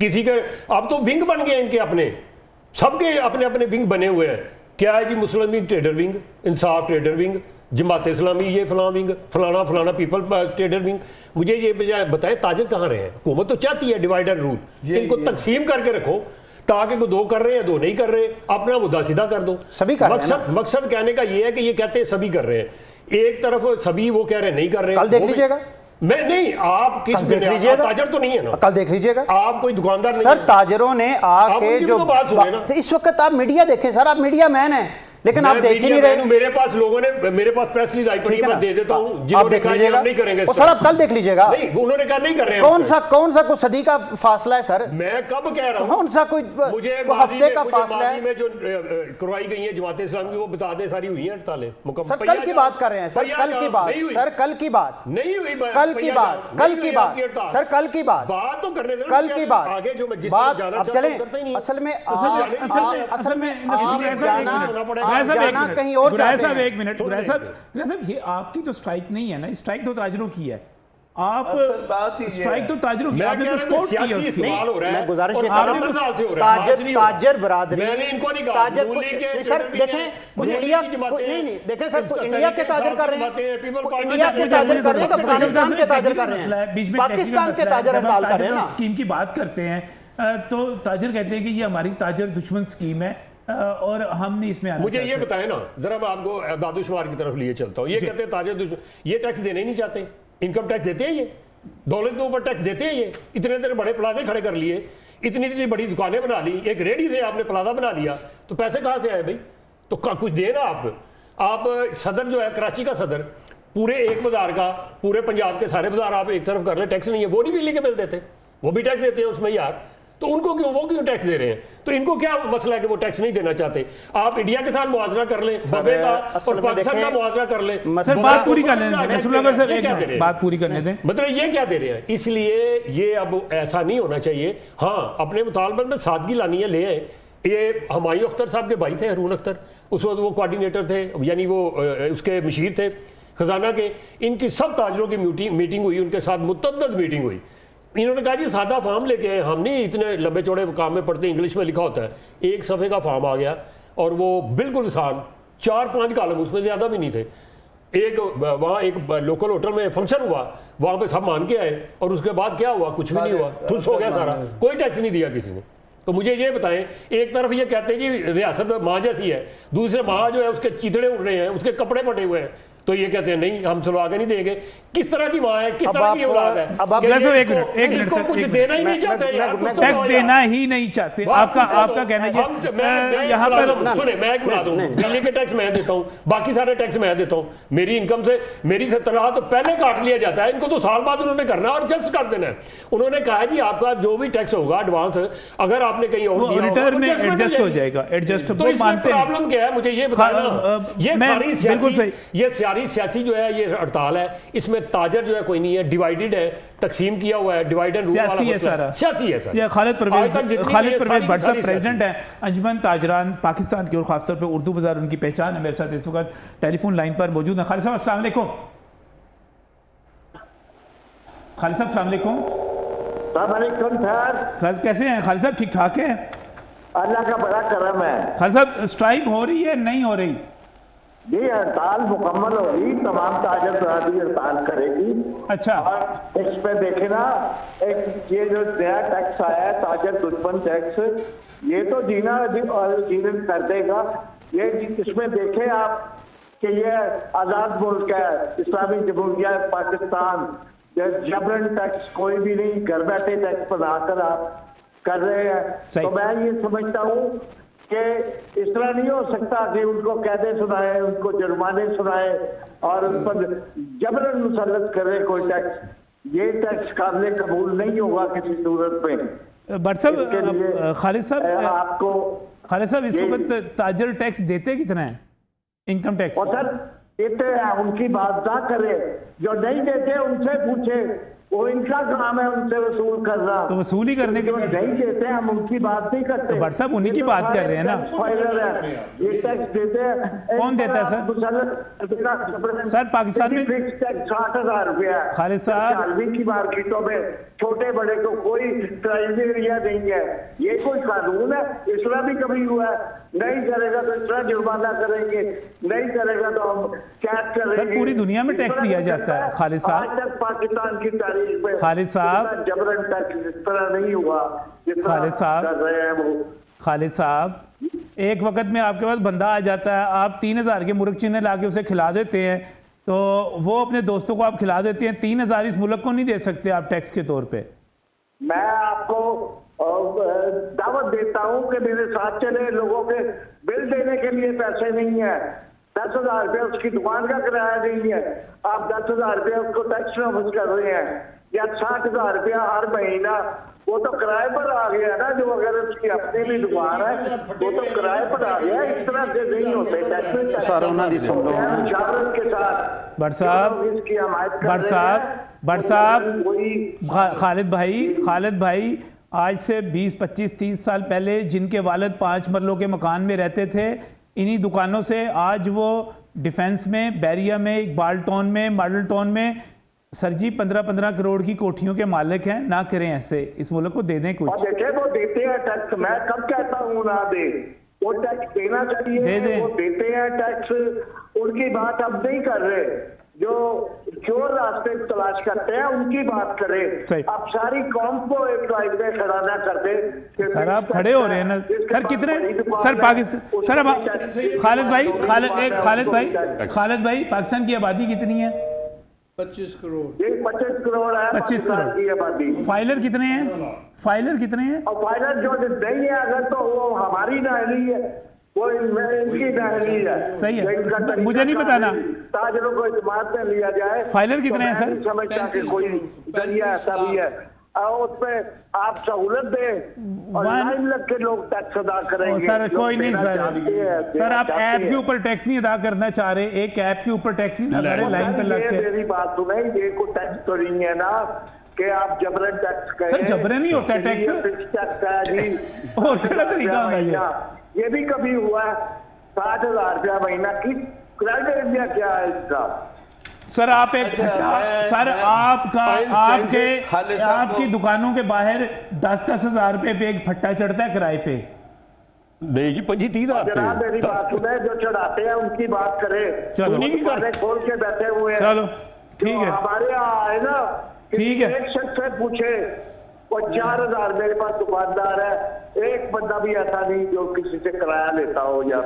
किसी के अब तो विंग बन गए इनके अपने, सबके अपने अपने विंग बने हुए हैं। क्या है जी, मुस्लिम लीग ट्रेडर विंग, इंसाफ ट्रेडर विंग, जमात इस्लामी ये फलां विंग, फलाना पीपल ट्रेडर विंग। मुझे ये बताएं ताजर कहाँ रहे हैं? हुकूमत तो चाहती है डिवाइड एंड रूल, इनको तकसीम करके रखो, ताकि को दो कर रहे हैं, दो नहीं कर रहे, अपना मुद्दा सीधा कर दो। सभी कर रहे हैं ना। मकसद कहने का ये है कि ये कहते हैं सभी कर रहे हैं, एक तरफ सभी वो कह रहे हैं नहीं कर रहे। कल देख वो भी- लीजिएगा। मैं नहीं, आप किस कल देख में- लीजिएगा। ताजर तो नहीं है ना, कल देख लीजिएगा। आप कोई दुकानदार नहीं सर है। ताजरों ने आके उनकी भी जो तो बात सुने ना। इस वक्त आप मीडिया देखें सर, आप मीडिया मैन हैं, लेकिन आप मैं देख ही मीडिया नहीं मैन रहे। हूं, मेरे पास लोगों ने, मेरे पास प्रेस रिलीज आई पड़ी ठीक है, है मैं ना? दे देता हूं। आप जिन्होंने देख कहा कि लीजिएगा। हम नहीं करेंगे इस और सर पर। आप कल देख लीजिएगा। नहीं, उन्होंने कहा नहीं कर रहे हैं कौन इस सा कुछ सदी का फासला है सर? पर। मैं कब कह रहा हूं? कौन सा कोई मुझे हफ्ते का फासला माजी है? में जो करवाई गई है जमात इस्लाम की, वो बता दें सारी हुई है हड़तालें मुकम्मल। सर कल की बात कर रहे हैं सर, कल की बात, सर कल की बात, नहीं हुई, कल की बात, कल की बात, सर कल की बात, बात तो करने देना। कल की बात, आगे जो मैं जिस बात तरफ जाना अब चाहता हूं, चलें। करते ही नहीं। असल में असल में आप नसरुल जाना ग्रह साहब, गुराया साहब एक जाना मिनट, कहीं और गुराया चाहते साहब हैं। एक मिनट, गुराया साहब ये आपकी तो स्ट्राइक नहीं है ना, स्ट्राइक तो ताजरों की है। आप असल बात ही ये स्ट्राइक है। तो ताजरों की, मैं आपने कह तो रहा हूं सपोर्ट सियासी की है उसकी। इस्तेमाल हो रहा है। मैं गुजारिश और ये कर रहा आपने हूं, साल से हो रहा है, आज ताजर नहीं हो रहा। ताजर बरादरी, मैंने इनको नहीं कहा, ताजर मूली के नहीं सर, ट्रेडर देखें भी हैं, इंडिया की बातें नहीं नहीं देखें सर, इस इंडिया के तरीके ताजर कर रहे बातें हैं, हैं, पीपल पार्टी इंडिया के ताजर कर रहे हैं, अफगानिस्तान के ताजर कर रहे हैं, पाकिस्तान के ताजर हड़ताल कर रहे हैं ना। स्कीम की बात करते हैं तो ताजर कहते हैं कि ये हमारी ताजर दुश्मन स्कीम है और हम नहीं इसमें आना मुझे ये चाहते। बताएं ना, जरा मैं आपको दादुशुमार की तरफ लिए चलता हूँ। ये कहते हैं ताजर ये टैक्स देने ही नहीं चाहते, इनकम टैक्स देते हैं, ये दौलत के ऊपर टैक्स देते हैं, ये इतने इतने बड़े प्लाजे खड़े कर लिए, इतनी इतनी बड़ी दुकानें बना ली, एक रेडी से आपने प्लाजा बना लिया, तो पैसे कहाँ से आए भाई? तो कुछ देना आप सदर जो है कराची का सदर, पूरे एक बाजार का, पूरे पंजाब के सारे बाजार आप एक तरफ कर ले, टैक्स नहीं है, वो नहीं बिजली के बिल देते, वो भी टैक्स देते हैं उसमें यार, तो उनको क्यों, वो क्यों टैक्स दे रहे हैं? तो इनको क्या मसला है कि वो टैक्स नहीं देना चाहते? आप इंडिया के साथ मुआवजा कर लें, बॉम्बे का और पाकिस्तान का मुआवजा कर लें। सर बात पूरी कर लें, नसरुल्लाह सर एक मिनट बात पूरी करने दें। मतलब ये क्या दे रहे हैं? इसलिए ये अब ऐसा नहीं होना चाहिए। हाँ, अपने मुतालबे में सादगी लानी है, ले आए। ये हुमायूं अख्तर साहब के भाई थे, हरून अख्तर, उस वक्त वो कोऑर्डिनेटर थे, यानी वो उसके मशीर थे खजाना के। इनकी सब ताजरों की मीटिंग हुई, उनके साथ मुतअद्दिद मीटिंग हुई। इन्होंने कहा जी सादा फॉर्म लेके आए, हम नहीं इतने लंबे चौड़े काम में पढ़ते, इंग्लिश में लिखा होता है। एक सफ़े का फॉर्म आ गया और वो बिल्कुल आसान, 4-5 कॉलम, उसमें ज़्यादा भी नहीं थे। एक वहाँ एक लोकल होटल में फंक्शन हुआ, वहाँ पे सब मान के आए, और उसके बाद क्या हुआ? कुछ भी नहीं हुआ, खुश हो गया सारा, कोई टैक्स नहीं दिया किसी ने। तो मुझे ये बताएं, एक तरफ ये कहते हैं जी रियासत माँ जैसी है, दूसरे माँ जो है उसके चितड़े उड़ रहे हैं, उसके कपड़े फटे हुए हैं, तो ये कहते हैं नहीं हम सुलवा के नहीं देंगे। किस तरह की माँ है, किस तरह की औलाद है? अब आप कि ये एक मिनट, एक मिनट इसको सर, कुछ एक देना ही मिनट। नहीं चाहते मैं- यार, मैं- कुछ तो टैक्स दो देना यार। ही नहीं चाहते, बात आपका पूछो आपका तो। कहना मैं यहाँ पर सुने, मैं एक बता दूं, बिजली के टैक्स मैं देता हूँ, बाकी सारे टैक्स मैं देता हूँ, मेरी इनकम से मेरी तनख्वाह तो पहले काट लिया जाता है, इनको तो साल बाद उन्होंने करना है और जल्द कर देना है। उन्होंने कहा है जी आपका जो भी टैक्स होगा एडवांस, अगर आपने कहीं और दिया होगा, रिटर्न में adjustment एडजस्ट हो जाएगी। जाएगा, एडजस्ट तो वो इसमें मानते हैं। प्रॉब्लम क्या है मुझे ये बताना। ये मैं सारी बिल्कुल सियासी, सही। ये सारी सियासी जो है ये हड़ताल है, इसमें ताजर जो है कोई नहीं है, डिवाइडेड है, तकसीम किया हुआ है, डिवाइड एंड रूल वाला सियासी है मसला सारा, सियासी है सर। ये खालिद परवेज आज तक जितनी खालिद ये परवेज सारी- भट्ट साहब सारी प्रेसिडेंट सियासी। हैं अंजुमन ताजरान पाकिस्तान की और खासतौर पे उर्दू बाजार उनकी पहचान है। मेरे साथ इस वक्त टेलीफोन लाइन पर मौजूद है खालिद साहब। अस्सलाम वालेकुम। खालिद साहब अस्सलाम वालेकुम। सर कैसे हैं खालिद साहब? ठीक ठाक हैं? अल्लाह का बड़ा करम है खालिद साहब स्ट्राइक हो रही है नहीं हो रही? जी, हड़ताल मुकम्मल होगी, तमाम ताजर बरादरी हड़ताल करेगी। अच्छा, और इस पे देखे ना, एक ये जो नया टैक्स आया है ताजर दुश्मन टैक्स, ये तो जीना और जीवन कर देगा। ये इसमें देखे आप कि ये आज़ाद मुल्क है, इस्लामी जमहूरिया पाकिस्तान, जबरन टैक्स कोई भी नहीं, घर बैठे टैक्स बनाकर आप कर रहे हैं। सही। तो मैं ये समझता हूँ कि इस तरह नहीं हो सकता कि उनको कैदे सुनाए, उनको जुर्माने सुनाए और उन पर जबरन मुसल्लत करे कोई टैक्स। ये टैक्स काबिल कबूल नहीं होगा किसी सूरत में। भट्ट इसके लिए साहब खालिद साहब आपको खालिद साहब इस ये- वक्त ताजर टैक्स देते कितना है, इनकम टैक्स? और सर इतने उनकी बात ना करे, जो नहीं देते उनसे पूछे, वो इनका काम है उनसे वसूल करना। तो वसूल ही करने के जो नहीं देते हम उनकी बात नहीं करते। तो भट्ट साहब उन्हीं की ये तो बात कर सारे रहे हैं ना। टैक्स फाइलर हैं, ये टैक्स देते हैं। कौन देता है, सर? सर, पाकिस्तान में- फिक्स टैक्स 60,000 रुपया है। खालिद साहब- चालवी की मार्केटों में छोटे बड़े को कोई क्राइटेरिया नहीं है, ये कोई कानून है। इस तरह भी कभी हुआ है, नहीं करेगा तो इस तरह जुर्माना करेंगे, नहीं करेगा तो हम कैद करेंगे। सर, पूरी दुनिया में टैक्स दिया जाता है, खालिद साहब। आज तक पाकिस्तान की तारीख में खालिद साहब- इतना जबरन टैक्स इस तरह नहीं हुआ जितना खालिद साहब- कर रहे हैं वो। खालिद साहब, एक वक्त में आपके पास बंदा आ जाता है, आप 3,000 के मुर्ग चीने ला के उसे खिला देते हैं, तो वो अपने दोस्तों को आप खिला देते हैं। 3,000 इस मुल्क को नहीं दे सकते आप टैक्स के तौर पे। मैं आपको दावत देता हूं कि मेरे साथ चले, लोगों के बिल देने के लिए पैसे नहीं है, 10,000 रुपये उसकी दुकान का किराया नहीं है, आप 10,000 रुपये उसको टैक्स वापस कर रहे हैं, या 60,000 रुपया हर महीना, वो तो किराए पर आ गया ना। जो अगर उसकी अपनी भी दुकान है वो तो किराए पर आ गया। इस तरह से नहीं होते टैक्स। सर, उन्होंने दी सुन लो। मुशावरत के साथ भट्ट साहब- जो लोग इसकी हमायत कर भट्ट रहे साहब- हैं, भट्ट वो साहब- कोई खालिद भाई आज से 20, 25, 30 साल पहले जिनके वालिद 5 मरलों के मकान में रहते थे, इन्हीं दुकानों से आज वो डिफेंस में, बैरिया में, इकबाल टाउन में, मॉडल टाउन में सर जी 15-15 करोड़ की कोठियों के मालिक हैं। ना करें ऐसे, इस मुल्क को दे दें और कुछ। देखे वो देते हैं टैक्स, मैं कब कहता हूँ ना दे, वो टैक्स देना चाहिए, दे दें। वो देते हैं टैक्स, उनकी बात अब नहीं कर रहे। जो चोर रास्ते तलाश करते हैं उनकी बात करें। सही। अब सारी कौम को एक लाइन में खड़ा ना कर दे कि सर आप खड़े हो रहे हैं ना सर, कितने सर पाकिस्तान, सर अब खालिद भाई, खालिद भाई पाकिस्तान की आबादी कितनी है? 25 करोड़। ये 25 करोड़ है 25 पाकिस्तान करोड़। की आबादी। फाइलर कितने हैं? फाइलर कितने हैं? और फाइनल जो नहीं है अगर तो वो हमारी नाहली है, वो इनकी नाहली है। सही है, इनका तरीका मुझे नहीं पता ना। ताजरों को इस्तेमाल में लिया जाए। फाइनल कितने हैं तो सर? मैं नहीं समझता कि कोई जरिया ऐसा भी है और उसमें आप सहूलत दें और लाइन लग के लोग टैक्स अदा करेंगे। सर जो कोई नहीं देना सर, चाहते हैं, सर देना आप चाहते ऐप के हैं। ऊपर टैक्स नहीं अदा करना चाह रहे, एक ऐप के ऊपर टैक्स नहीं लगा रहे लाइन पे लग के। मेरी बात सुने, ये कोई टैक्स तो नहीं है ना कि आप जबरन टैक्स करें। सर, जबरन नहीं होता है टैक्स। टैक्स है जी। और क्या तरीका होगा ये? भी कभी हुआ 60,000 रुपया महीना की क्रेडिट इंडिया क्या है इसका? सर आप एक सर आपका खालिद साहब आपकी दुकानों के बाहर 10-10 हज़ार रुपए पे एक फट्टा चढ़ता है किराए पे। नहीं जी 25-30 जनाब मेरी बात आते सुने, जो चढ़ाते हैं उनकी बात करें। चलो। उन्हीं की बातें खोल के बैठे हुए हैं। चलो ठीक है, हमारे यहाँ है ना, ठीक है। एक शख्स से पूछे वो 4,000 मेरे पास दुकानदार है, एक बंदा भी ऐसा नहीं जो किसी से किराया लेता हो या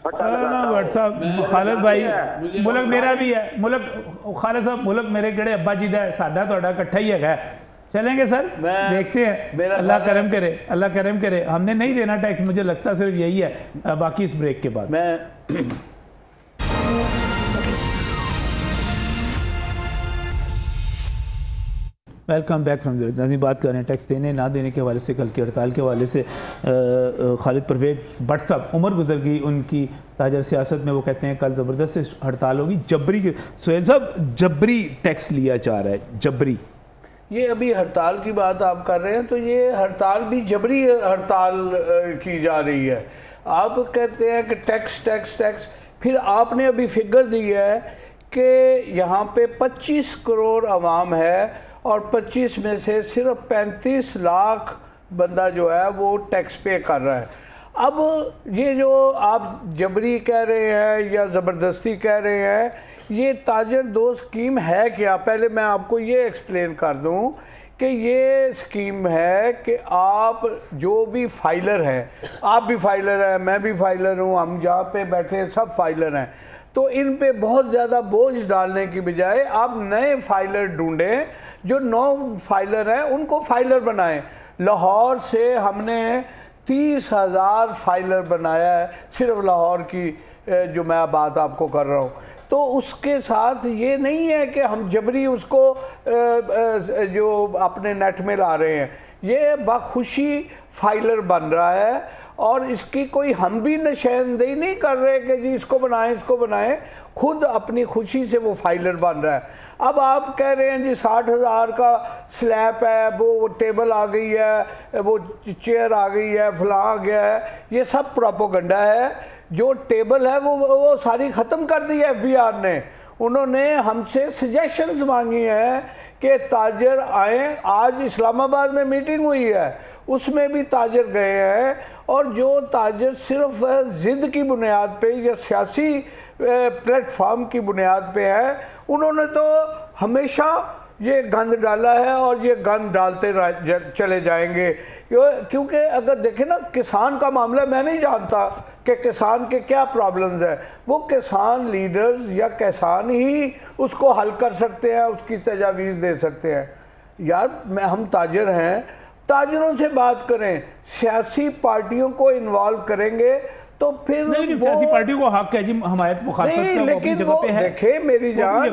फटा लगाता हो। व्हाट्सएप खालिद भाई, मुल्क मेरा भी है, मुल्क खालिद साहब मुल्क मेरे किहड़े अब्बा जी दा है, साडा तुहाडा इकट्ठा ही है। चलेंगे सर, देखते हैं, अल्लाह करम करे, अल्लाह करम करे। हमने नहीं देना टैक्स, मुझे लगता सिर्फ यही है। बाकी इस ब्रेक के बाद मैं वेलकम बैक फ्रॉम नाज़रीन, बात कर रहे हैं टैक्स देने ना देने के हवाले से, कल की हड़ताल के हवाले से। खालिद परवेज भट्ट साहब, उम्र गुजर गई उनकी ताजर सियासत में, वो कहते हैं कल ज़बरदस्त हड़ताल होगी, जबरी। सुहेल साहब जबरी टैक्स लिया जा रहा है, जबरी। ये अभी हड़ताल की बात आप कर रहे हैं तो ये हड़ताल भी जबरी हड़ताल की जा रही है। आप कहते हैं कि टैक्स टैक्स टैक्स, फिर आपने अभी फिगर दी है कि यहाँ पे 25 करोड़ आवाम है और 25 में से सिर्फ 35 लाख बंदा जो है वो टैक्स पे कर रहा है। अब ये जो आप जबरी कह रहे हैं या ज़बरदस्ती कह रहे हैं, ये ताजर दोस्त स्कीम है क्या? पहले मैं आपको ये एक्सप्लेन कर दूं कि ये स्कीम है कि आप जो भी फाइलर हैं, आप भी फाइलर हैं, मैं भी फाइलर हूं, हम जहाँ पे बैठे सब फाइलर हैं, तो इन पे बहुत ज़्यादा बोझ डालने की बजाय आप नए फाइलर ढूंढें, जो 9 फाइलर हैं उनको फाइलर बनाएं। लाहौर से हमने 30,000 फाइलर बनाया है, सिर्फ लाहौर की जो मैं बात आपको कर रहा हूँ। तो उसके साथ ये नहीं है कि हम जबरी उसको जो अपने नेट में ला रहे हैं, ये बखुशी फाइलर बन रहा है और इसकी कोई हम भी निशानदेही नहीं कर रहे कि जी इसको बनाएं इसको बनाएं, खुद अपनी खुशी से वो फाइलर बन रहा है। अब आप कह रहे हैं जी 60,000 का स्लैब है, वो टेबल आ गई है, वो चेयर आ गई है, फलां आ गया है, ये सब प्रोपोगंडा है। जो टेबल है वो सारी ख़त्म कर दी है FBI ने। उन्होंने हमसे सजेशंस मांगी हैं कि ताजर आए। आज इस्लामाबाद में मीटिंग हुई है, उसमें भी ताजर गए हैं और जो ताजर सिर्फ ज़िद की बुनियाद पे या सियासी प्लेटफॉर्म की बुनियाद पे है, उन्होंने तो हमेशा ये गंद डाला है और ये गंद डालते चले जाएंगे। क्योंकि अगर देखें ना, किसान का मामला मैं नहीं जानता कि किसान के क्या प्रॉब्लम्स हैं, वो किसान लीडर्स या किसान ही उसको हल कर सकते हैं, उसकी तजावीज़ दे सकते हैं। यार हम ताजर हैं, ताजरों से बात करें, सियासी पार्टियों को इन्वॉल्व करेंगे तो फिर लेकिन सियासी पार्टियों को हक है जी हमायत मुखालफत नहीं, का, लेकिन वो देखे मेरी जान,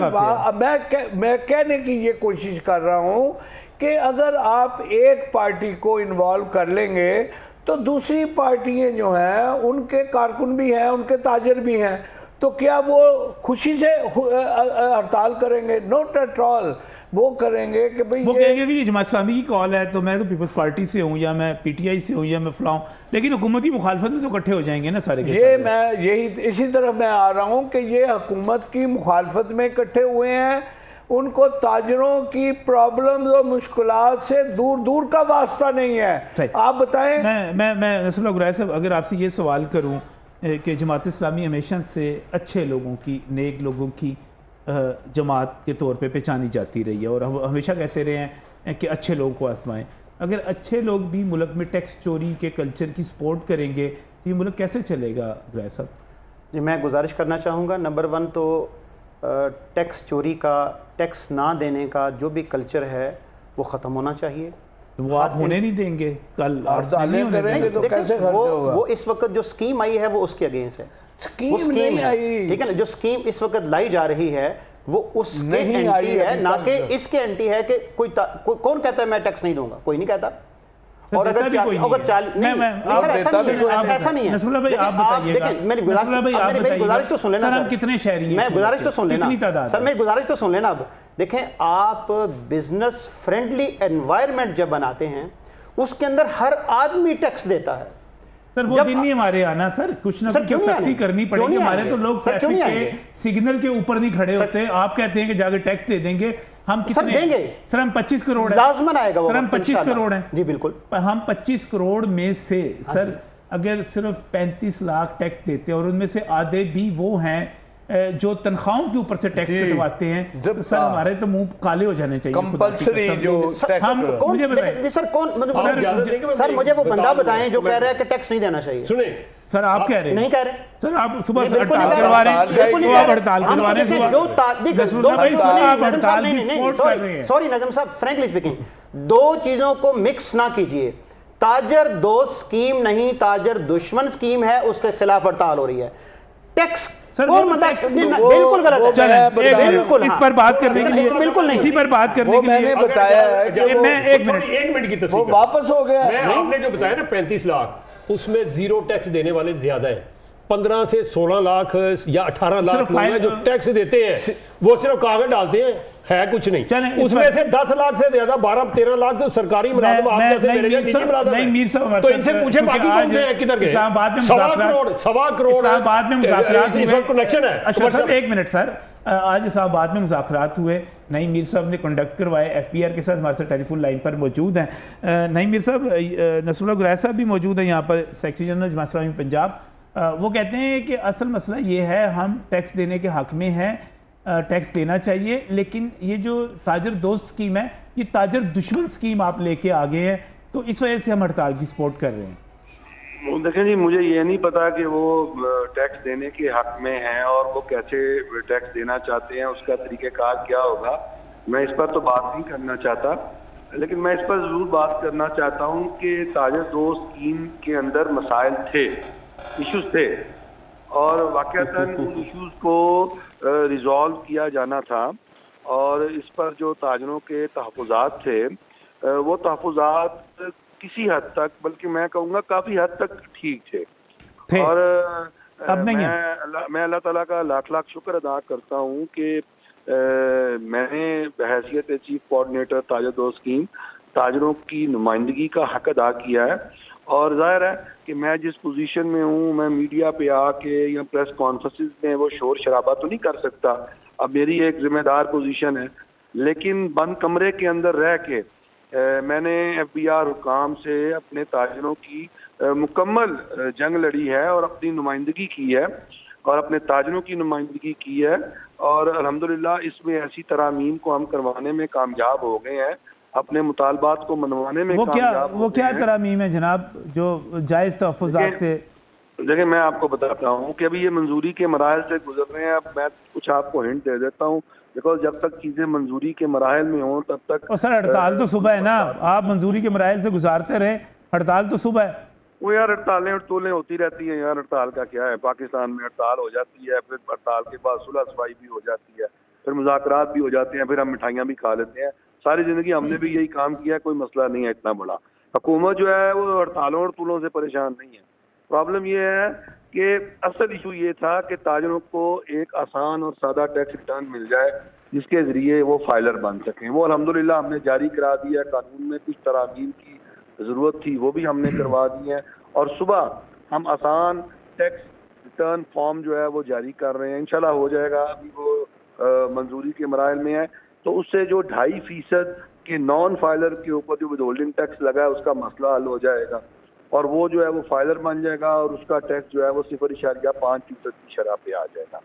मैं कहने की ये कोशिश कर रहा हूँ कि अगर आप एक पार्टी को इन्वॉल्व कर लेंगे तो दूसरी पार्टियां जो हैं उनके कारकुन भी हैं, उनके ताजर भी हैं, तो क्या वो खुशी से हड़ताल करेंगे? Not at all. वो करेंगे कि भाई वो कहेंगे कि जमात इस्लामी की कॉल है तो मैं तो पीपल्स पार्टी से हूँ या मैं पीटीआई से हूँ या मैं फलाऊँ, लेकिन हुकूमती मुखालफत में तो इकट्ठे हो जाएंगे ना सारे के ये सारे। मैं यही इसी तरफ मैं आ रहा हूँ कि ये हुकूमत की मुखालफत में इकट्ठे हुए हैं, उनको ताजरों की प्रॉब्लम्स और मुश्किलात से दूर दूर का वास्ता नहीं है। सही। आप बताएं। मैं नसरुल्लाह गुरैर साहब अगर आपसे ये सवाल करूँ कि जमात इस्लामी हमेशा से अच्छे लोगों की, नेक लोगों की जमात के तौर पे पहचानी जाती रही है और हम हमेशा कहते रहे हैं कि अच्छे लोगों को आजमाएं। अगर अच्छे लोग भी मुल्क में टैक्स चोरी के कल्चर की सपोर्ट करेंगे तो ये मुल्क कैसे चलेगा गुरैर साहब? जी, मैं गुजारिश करना चाहूँगा, नंबर 1 तो टैक्स चोरी का, टैक्स ना देने का जो भी कल्चर है वो ख़त्म होना चाहिए। तो वो आप होने नहीं देंगे, कल हड़तालें करेंगे तो देखिए, कैसे खर्च होगा? वो इस वक्त जो स्कीम आई है वो उसके अगेंस्ट है। वो स्कीम नहीं है, आई। ठीक है ना, जो स्कीम इस वक्त लाई जा रही है वो उसके नहीं एंटी आई है, अभी ना तक। कि इसके एंटी है कि कौन कहता है मैं टैक्स नहीं दूंगा? कोई नहीं कहता। और देता अगर भी कोई नहीं है। सर ऐसा नहीं है, ऐसा नहीं है। नसरुल्लाह भाई आप बताइएगा। देखिए, मेरी नसरुल्लाह भाई आप मेरी गुजारिश तो सुन लेना सर, हम सर। कितने शहरी हैं? मैं गुजारिश तो सुन लेना कितनी तादाद सर, है? मेरी गुजारिश तो सुन लेना। अब देखें, आप बिजनेस फ्रेंडली एनवायरनमेंट जब बनाते हैं उसके अंदर हर आदमी टैक्स देता है। सर वो जब दिन नहीं हमारे आना सर, कुछ ना सर, कुछ क्यों नहीं सख्ती आएंगे? करनी क्यों पड़ेगी। नहीं हमारे आएंगे? तो लोग सर, क्यों ट्रैफिक नहीं के आएंगे? सिग्नल के ऊपर नहीं खड़े होते। आप कहते हैं कि जाके टैक्स दे देंगे। हम सर, कितने देंगे। सर हम 25 करोड़ है। लाजमन आएगा वो सर हम वक्त 25 इंशाल्लाह। करोड़ हैं जी बिल्कुल। हम 25 करोड़ में से सर अगर सिर्फ 35 लाख टैक्स देते हैं और उनमें से आधे भी वो हैं जो तनख्वाहों के ऊपर से टैक्स जी। कटवाते हैं, जब तो सर हमारे तो मुंह काले हो जाने चाहिए। खुदा की कंपल्सरी कसम। जो टैक्स हम करो। कौन मुझे बताइए देखिए, सर कौन आप मतलब इजाजत देंगे मैं सर मुझे वो बता बंदा दूंगा। बताएं जो कह रहा है कि टैक्स नहीं देना चाहिए। सुने, सर आप कह रहे हैं नहीं कह रहे सर, आप सुबह नहीं, बिल्कुल हड़ताल नहीं कह करवा रहे। रहे हैं, बिल्कुल नहीं सुबह कह रहे। हड़ताल हम करवा तो रहे हैं, देखिए, सुबह- जो नसरुल्लाह भाई, दो सुबह आप नजम हड़ताल साहब, की नहीं, सपोर्ट कर रहे हैं। सॉरी नजम साहब, फ्रैंकली स्पीकिंग, दो चीजों को मिक्स ना कीजिए। ताजर दोस्त स्कीम नहीं, ताजर दुश्मन स्कीम है, उसके खिलाफ हड़ताल हो रही है। टैक्स सर, कौन वो बंदा टैक्स- बिल्कुल गलत है। चलें, एक मिनट, बिल्कुल, इस हाँ। पर बात करने के लिए बिल्कुल नहीं। इसी पर बात करने वो के लिए मैंने बताया है कि ये वो- मैं एक मिनट एक मिनट की वो तस्वीर वापस हो गया। मैं आपने जो बताया ना 35 लाख, उसमें जीरो टैक्स देने वाले ज्यादा है। 15 से 16 लाख या 18 लाख सिर्फ लोग हैं जो टैक्स देते हैं, वो सिर्फ कागज डालते हैं, है कुछ नहीं। चलें, इस उसमें पर- से 10 लाख से ज्यादा 12-13 लाख तो सरकारी मुलाजिम आप जैसे मेरे जैसे निजी मुलाजिम नहीं हैं। मीर साहब हमारे तो साथ- इनसे पूछे क्योंकि बाकी आज कौन से हैं, किधर गए? इस्लामाबाद में सवा मुज़ाकरात- करोड़ इस्लामाबाद में मुज़ाकरात हुए। कनेक्शन है। अच्छा सर, एक मिनट सर, आज इस्लामाबाद में मुज़ाकरात हुए। नईम मीर साहब ने कंडक्ट करवाए, FPR के साथ हमारे साथ टेलीफोन लाइन पर मौजूद हैं। नईम मीर साहब, नसरुल्लाह गुरैर साहब भी मौजूद हैं यहाँ पर, सेक्रेटरी जनरल जमात इस्लामी पंजाब। वो कहते हैं कि असल मसला ये है, हम टैक्स देने के हक़ में हैं, टैक्स देना चाहिए, लेकिन ये जो ताजर दोस्त स्कीम है ये ताजर दुश्मन स्कीम आप लेके आ गए हैं, तो इस वजह से हम हड़ताल की सपोर्ट कर रहे हैं। देखें जी, मुझे ये नहीं पता कि वो टैक्स देने के हक में हैं और वो कैसे टैक्स देना चाहते हैं, उसका तरीक़ेकार क्या होगा, मैं इस पर तो बात नहीं करना चाहता। लेकिन मैं इस पर ज़रूर बात करना चाहता हूँ कि ताजर दोस्त स्कीम के अंदर मसाइल थे, इश्यूज थे, और वाक़अतन उन इश्यूज को रिजॉल्व किया जाना था। और इस पर जो ताजरों के तहफ़्फ़ुज़ात थे, वो तहफ़्फ़ुज़ात किसी हद तक, बल्कि मैं कहूँगा काफ़ी हद तक ठीक थे। और अब नहीं है। मैं अल्लाह ताला का लाख लाख शुक्र अदा करता हूँ कि मैंने बहैसियत चीफ कोऑर्डिनेटर ताजर दोस्त स्कीम ताजरों की नुमाइंदगी का हक अदा किया है। और जाहिर है कि मैं जिस पोजीशन में हूँ, मैं मीडिया पे आके या प्रेस कॉन्फ्रेंसेस में वो शोर शराबा तो नहीं कर सकता। अब मेरी एक जिम्मेदार पोजीशन है, लेकिन बंद कमरे के अंदर रह के मैंने FBR हुकाम से अपने ताजरों की मुकम्मल जंग लड़ी है और अपनी नुमाइंदगी की है और अपने ताजरों की नुमाइंदगी की है। और अल्हम्दुलिल्लाह इसमें ऐसी तरामीम को हम करवाने में कामयाब हो गए हैं, अपने मुतालबात को मनवाने में वो कामयाब क्या तरामीम है जनाब जो जायज़ तहफ़्फ़ुज़ात थे? देखिए, मैं आपको बताता हूँ कि अभी ये मंजूरी के मराहल से गुजर रहे हैं। अब मैं कुछ आपको हिंट दे देता हूँ, बिकॉज जब तक चीज़ें मंजूरी के मराहल में हों तब तक। और सर हड़ताल तो सुबह है ना, आप मंजूरी के मराहल से गुजारते रहे, हड़ताल तो सुबह है। वो यार हड़तालें हड़तूलें होती रहती हैं यार, हड़ताल का क्या है। पाकिस्तान में हड़ताल हो जाती है, फिर हड़ताल के बाद सुलह सफाई भी हो जाती है, फिर मुज़ाकरात भी हो जाते हैं, फिर हम मिठाइयाँ भी खा लेते हैं। सारी ज़िंदगी हमने भी यही काम किया है, कोई मसला नहीं है इतना बड़ा। हुकूमत जो है वो हड़तालों हड़तूलों से परेशान नहीं है। प्रॉब्लम ये है कि असल इशू ये था कि ताजरों को एक आसान और सादा टैक्स रिटर्न मिल जाए, जिसके ज़रिए वो फाइलर बन सकें। वो अल्हम्दुलिल्लाह हमने जारी करा दिया है। कानून में कुछ तरामीम की ज़रूरत थी वो भी हमने करवा दी है, और सुबह हम आसान टैक्स रिटर्न फॉर्म जो है वो जारी कर रहे हैं। इंशाल्लाह हो जाएगा, अभी वो मंजूरी के मराइल में है। तो उससे जो 2.5% के नॉन फाइलर के ऊपर जो विदहोल्डिंग टैक्स लगा है उसका मसला हल हो जाएगा, और वो जो है वो फाइलर बन जाएगा, और उसका टैक्स जो है वो 0.5% की शरह पे आ जाएगा।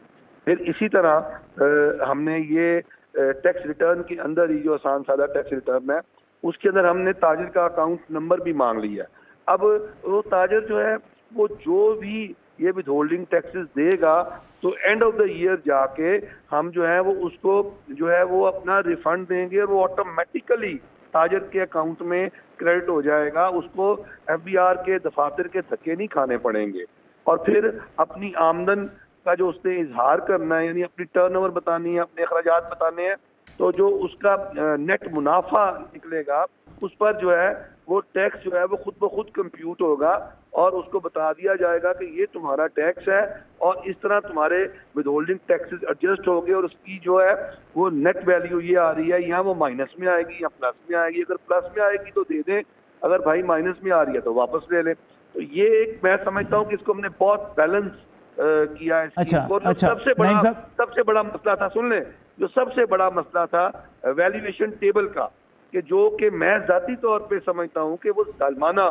फिर इसी तरह हमने ये टैक्स रिटर्न के अंदर ही जो आसान सादा टैक्स रिटर्न है उसके अंदर हमने ताजिर का अकाउंट नंबर भी मांग लिया है। अब वो ताजिर जो है वो जो भी ये विदहोल्डिंग टैक्सेस देगा तो एंड ऑफ द ईयर जाके हम जो है वो उसको जो है वो अपना रिफंड देंगे, और वो ऑटोमेटिकली ताजिर के अकाउंट में क्रेडिट हो जाएगा। उसको FBR के दफातर के धक्के नहीं खाने पड़ेंगे, और फिर अपनी आमदन का जो उसने इजहार करना है, यानी अपनी टर्नओवर बतानी है, अपने अखराजात बताने हैं, तो जो उसका नेट मुनाफा निकलेगा उस पर जो है वो टैक्स जो है वो खुद ब खुद कंप्यूट होगा, और उसको बता दिया जाएगा कि ये तुम्हारा टैक्स है, और इस तरह तुम्हारे विदहोल्डिंग टैक्सेस एडजस्ट हो गए, और उसकी जो है वो नेट वैल्यू ये आ रही है, यहाँ वो माइनस में आएगी या प्लस में आएगी। अगर प्लस में आएगी तो दे दें, अगर भाई माइनस में आ रही है तो वापस ले लें। तो ये एक मैं समझता हूँ कि इसको हमने बहुत बैलेंस किया है। अच्छा, सबसे बड़ा मसला था, सुन लें, जो सबसे बड़ा मसला था वैल्यूएशन टेबल का, कि जो कि मैं जाती तौर पे समझता हूँ कि वो जालमाना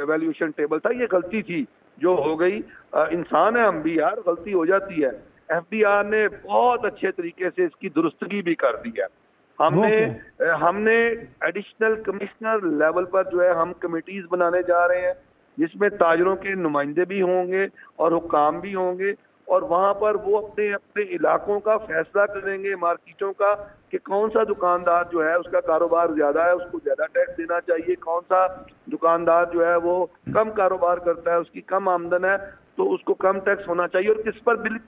वैल्यूएशन टेबल था। ये गलती थी जो हो गई, इंसान है हम भी यार, गलती हो जाती है। FBR ने बहुत अच्छे तरीके से इसकी दुरुस्तगी भी कर दी है। हमने एडिशनल कमिश्नर लेवल पर जो है हम कमेटीज बनाने जा रहे हैं, जिसमें ताजरों के नुमाइंदे भी होंगे और हुक्काम भी होंगे, और वहाँ पर वो अपने अपने इलाकों का फैसला करेंगे, मार्केटों का, कि कौन सा दुकानदार जो है उसका कारोबार ज़्यादा है उसको ज़्यादा टैक्स देना चाहिए, कौन सा दुकानदार जो है वो कम कारोबार करता है उसकी कम आमदन है तो उसको कम टैक्स होना चाहिए, और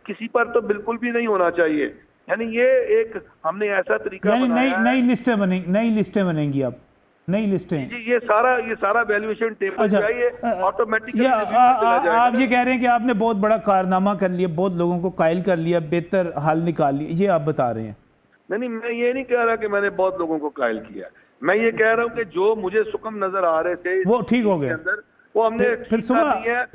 किसी पर तो बिल्कुल भी नहीं होना चाहिए। यानी ये एक हमने ऐसा तरीका बनाया है। नई लिस्टें बनेंगी अब, नई लिस्टें जी, ये सारा वैल्यूएशन टेबल चाहिए ऑटोमेटिकली। आप ये कह रहे हैं कि आपने बहुत बड़ा कारनामा कर लिया, बहुत लोगों को कायल कर लिया, बेहतर हल निकाल लिया, ये आप बता रहे हैं? नहीं, मैं ये नहीं कह रहा कि मैंने बहुत लोगों को कायल किया, मैं ये कह रहा हूँ कि जो मुझे सुकम नजर आ रहे थे वो ठीक हो गए, अंदर वो हमने फिर